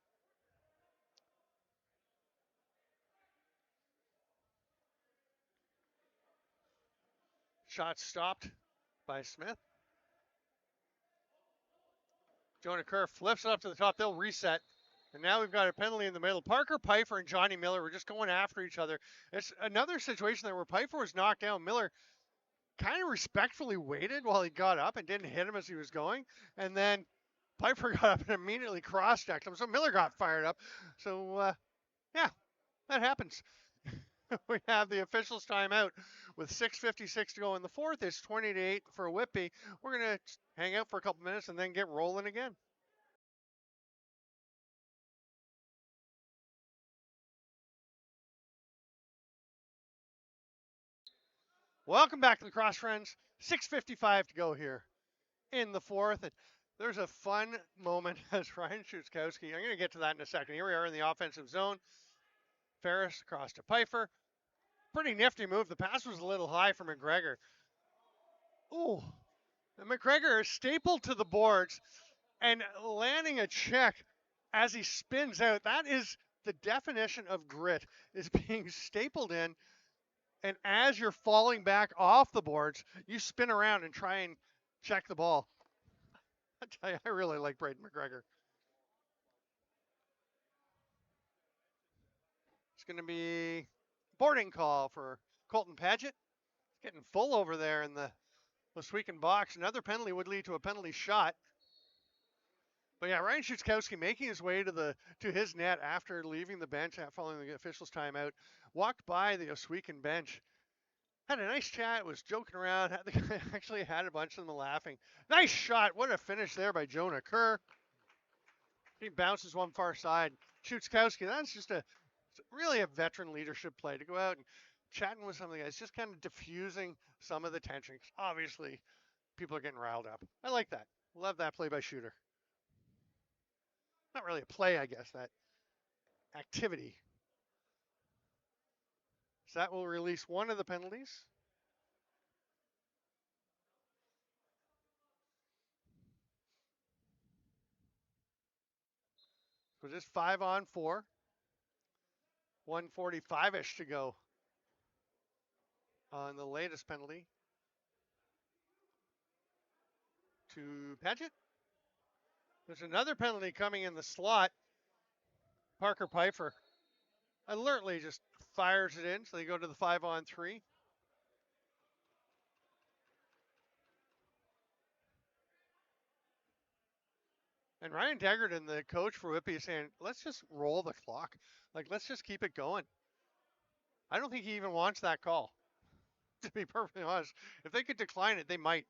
Shot stopped by Smith. Jonah Kerr flips it up to the top. They'll reset. And now we've got a penalty in the middle. Parker Pfeiffer and Johnny Miller were just going after each other. It's another situation there where Pfeiffer was knocked down. Miller kind of respectfully waited while he got up and didn't hit him as he was going. And then Pfeiffer got up and immediately cross-checked him. So Miller got fired up. So, yeah, that happens. We have the officials timeout with 6:56 to go in the fourth. It's 20-8 for Whibyy. We're going to hang out for a couple minutes and then get rolling again. Welcome back to the Cross Friends. 6:55 to go here in the fourth. And there's a fun moment as Ryan Schutzkowski. I'm going to get to that in a second. Here we are in the offensive zone. Ferris across to Pfeiffer. Pretty nifty move. The pass was a little high for McGregor. Ooh. And McGregor is stapled to the boards and landing a check as he spins out. That is the definition of grit, is being stapled in. And as you're falling back off the boards, you spin around and try and check the ball. I tell you, I really like Braden McGregor. It's going to be boarding call for Colton Paget. Getting full over there in the Ohsweken box. Another penalty would lead to a penalty shot. But yeah, Ryan Schutzkowski making his way to his net after leaving the bench following the officials' timeout. Walked by the Ohsweken bench. Had a nice chat, was joking around, actually had a bunch of them laughing. Nice shot. What a finish there by Jonah Kerr. He bounces one far side. Schutzkowski, that's just really a veteran leadership play to go out and chatting with some of the guys, just kind of diffusing some of the tension. Obviously, people are getting riled up. I like that. Love that play by Shooter. Not really a play, I guess, that activity. So that will release one of the penalties. So just 5-on-4. 1:45-ish to go on the latest penalty to Paget. There's another penalty coming in the slot. Parker Pfeiffer alertly just fires it in, so they go to the 5-on-3. And Ryan Deggerton, the coach for Whibyy, is saying, let's just roll the clock. Like, let's just keep it going. I don't think he even wants that call, to be perfectly honest. If they could decline it, they might.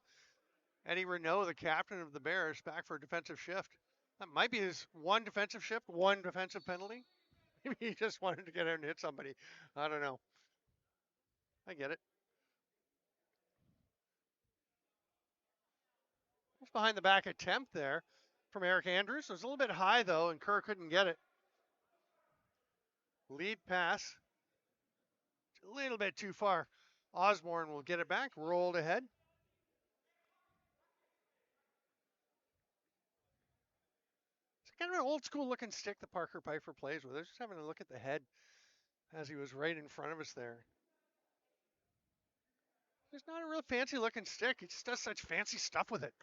Eddie Renault, the captain of the Bears, back for a defensive shift. That might be his one defensive shift, one defensive penalty. Maybe he just wanted to get out and hit somebody. I don't know. I get it. It's behind the back attempt there from Eric Andrews. It was a little bit high, though, and Kerr couldn't get it. Lead pass. A little bit too far. Osborne will get it back, rolled ahead. It's kind of an old school looking stick that Parker Pfeiffer plays with. I was just having a look at the head as he was right in front of us there. It's not a real fancy looking stick. He just does such fancy stuff with it.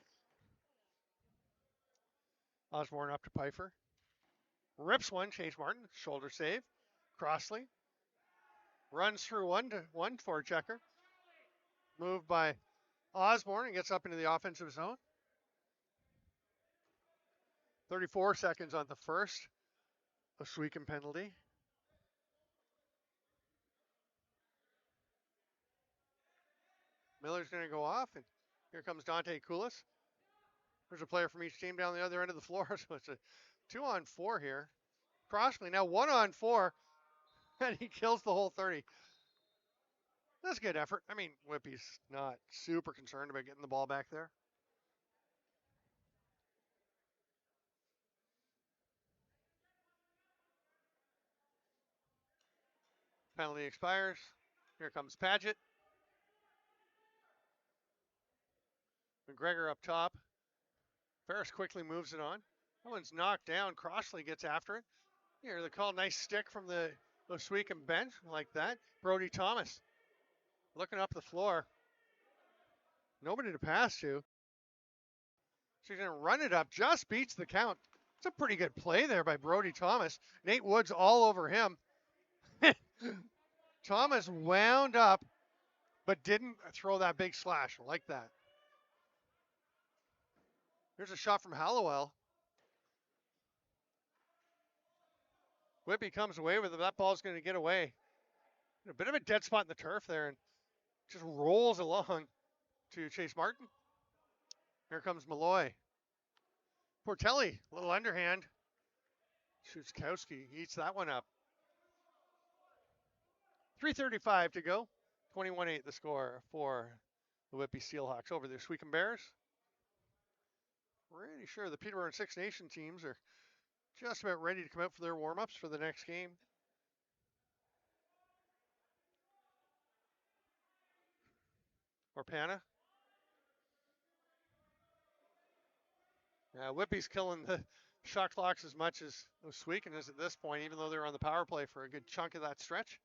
Osborne up to Pfeiffer. Rips one, Chase Martin, shoulder save. Crossley runs through one for checker. Moved by Osborne and gets up into the offensive zone. 34 seconds on the first. Ohsweken penalty. Miller's going to go off, and here comes Dante Koulis. There's a player from each team down the other end of the floor, so it's a 2-on-4 here. Crossley now 1-on-4, and he kills the whole 30. That's a good effort. I mean, Whippy's not super concerned about getting the ball back there. Penalty expires. Here comes Paget. McGregor up top. Ferris quickly moves it on. That one's knocked down. Crossley gets after it. Here, they call nice stick from the Ohsweken bench like that. Brody Thomas looking up the floor. Nobody to pass to. She's going to run it up. Just beats the count. It's a pretty good play there by Brody Thomas. Nate Woods all over him. Thomas wound up, but didn't throw that big slash. I like that. Here's a shot from Hallowell. Whippy comes away with it. That ball's going to get away. A bit of a dead spot in the turf there, and just rolls along to Chase Martin. Here comes Malloy. Portelli, a little underhand. Szuskowski eats that one up. 3:35 to go. 21-8 the score for the Whippy SteelHawks over the Ohsweken Bears. Pretty sure the Peterborough and Six Nation teams are just about ready to come out for their warm-ups for the next game. Orpana. Whippy's killing the shot clocks as much as Ohsweken is at this point, even though they're on the power play for a good chunk of that stretch.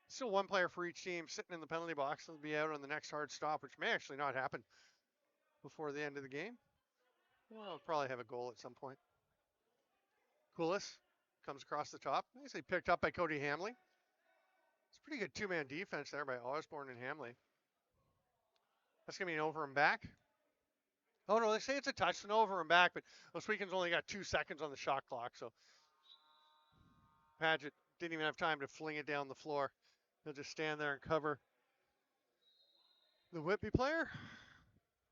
Still one player for each team sitting in the penalty box. They'll be out on the next hard stop, which may actually not happen before the end of the game. Well, I'll probably have a goal at some point. Koulis comes across the top. Nicely picked up by Cody Hamley. It's a pretty good two-man defense there by Osborne and Hamley. That's going to be an over and back. Oh, no, they say it's a touch, an over and back, but Ohsweken's only got 2 seconds on the shot clock, so Paget didn't even have time to fling it down the floor. He'll just stand there and cover the Whippy player.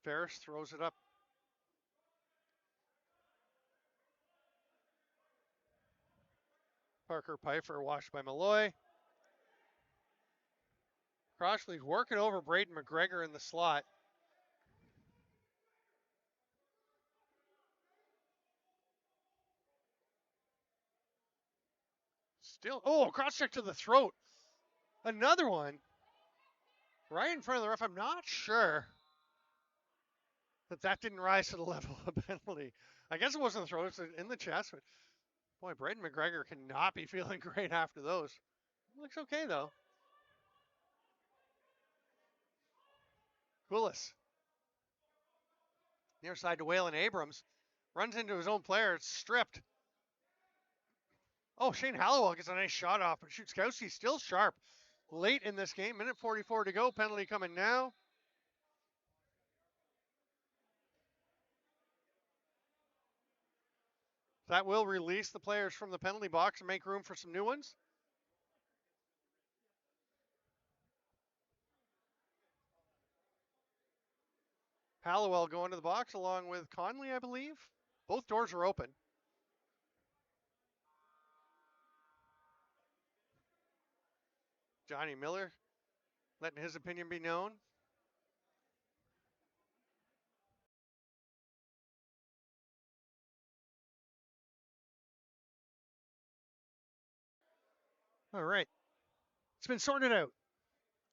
Ferris throws it up. Parker Pfeiffer washed by Malloy. Crossley's working over Braden McGregor in the slot. Still, oh, cross check to the throat. Another one. Right in front of the ref. I'm not sure that didn't rise to the level of a penalty. I guess it wasn't a throw. It's in the chest. But boy, Braden McGregor cannot be feeling great after those. Looks okay, though. Willis. Near side to Waylon Abrams. Runs into his own player. It's stripped. Oh, Shane Halliwell gets a nice shot off, but Shutzkowski's still sharp. Late in this game, minute 44 to go. Penalty coming now. That will release the players from the penalty box and make room for some new ones. Halliwell going to the box along with Conley, I believe. Both doors are open. Johnny Miller letting his opinion be known. All right. It's been sorted out.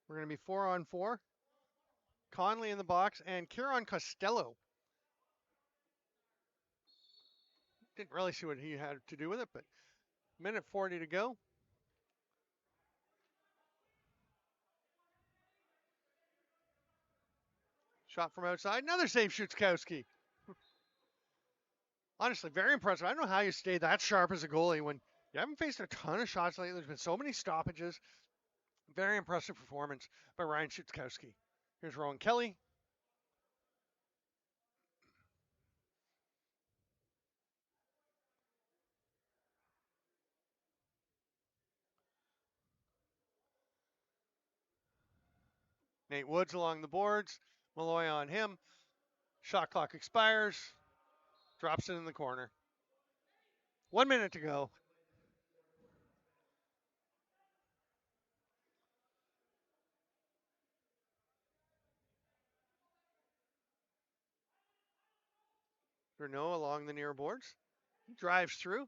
We're going to be 4-on-4. Conley in the box and Kieran Costello. Didn't really see what he had to do with it, but minute 40 to go. Shot from outside. Another save, Shutzkowski. Honestly, very impressive. I don't know how you stay that sharp as a goalie when you haven't faced a ton of shots lately. There's been so many stoppages. Very impressive performance by Ryan Shutzkowski. Here's Rowan Kelly. Nate Woods along the boards. Malloy on him. Shot clock expires. Drops it in the corner. 1 minute to go. Renault along the near boards. He drives through.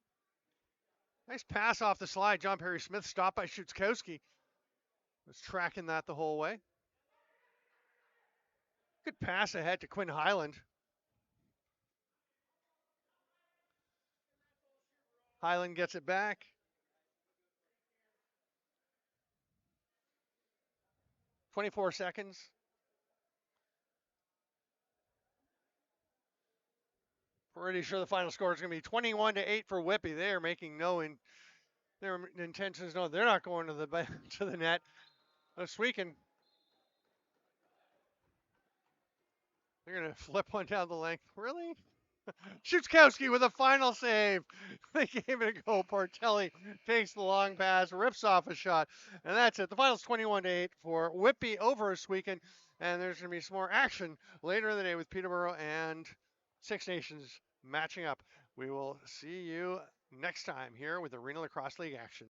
Nice pass off the slide. John Perry Smith stopped by Shutzkowski. Was tracking that the whole way. Good pass ahead to Quinn Highland. Highland gets it back. 24 seconds. Pretty sure the final score is going to be 21-8 for Whibyy. They are making their intentions known. They're not going to the net. Ohsweken. They're going to flip one down the length. Really? Shutzkowski with a final save. They gave it a go. Portelli takes the long pass, rips off a shot, and that's it. The final's 21-8 for Whibyy over Ohsweken, and there's going to be some more action later in the day with Peterborough and Six Nations matching up. We will see you next time here with Arenalacrosseleague action.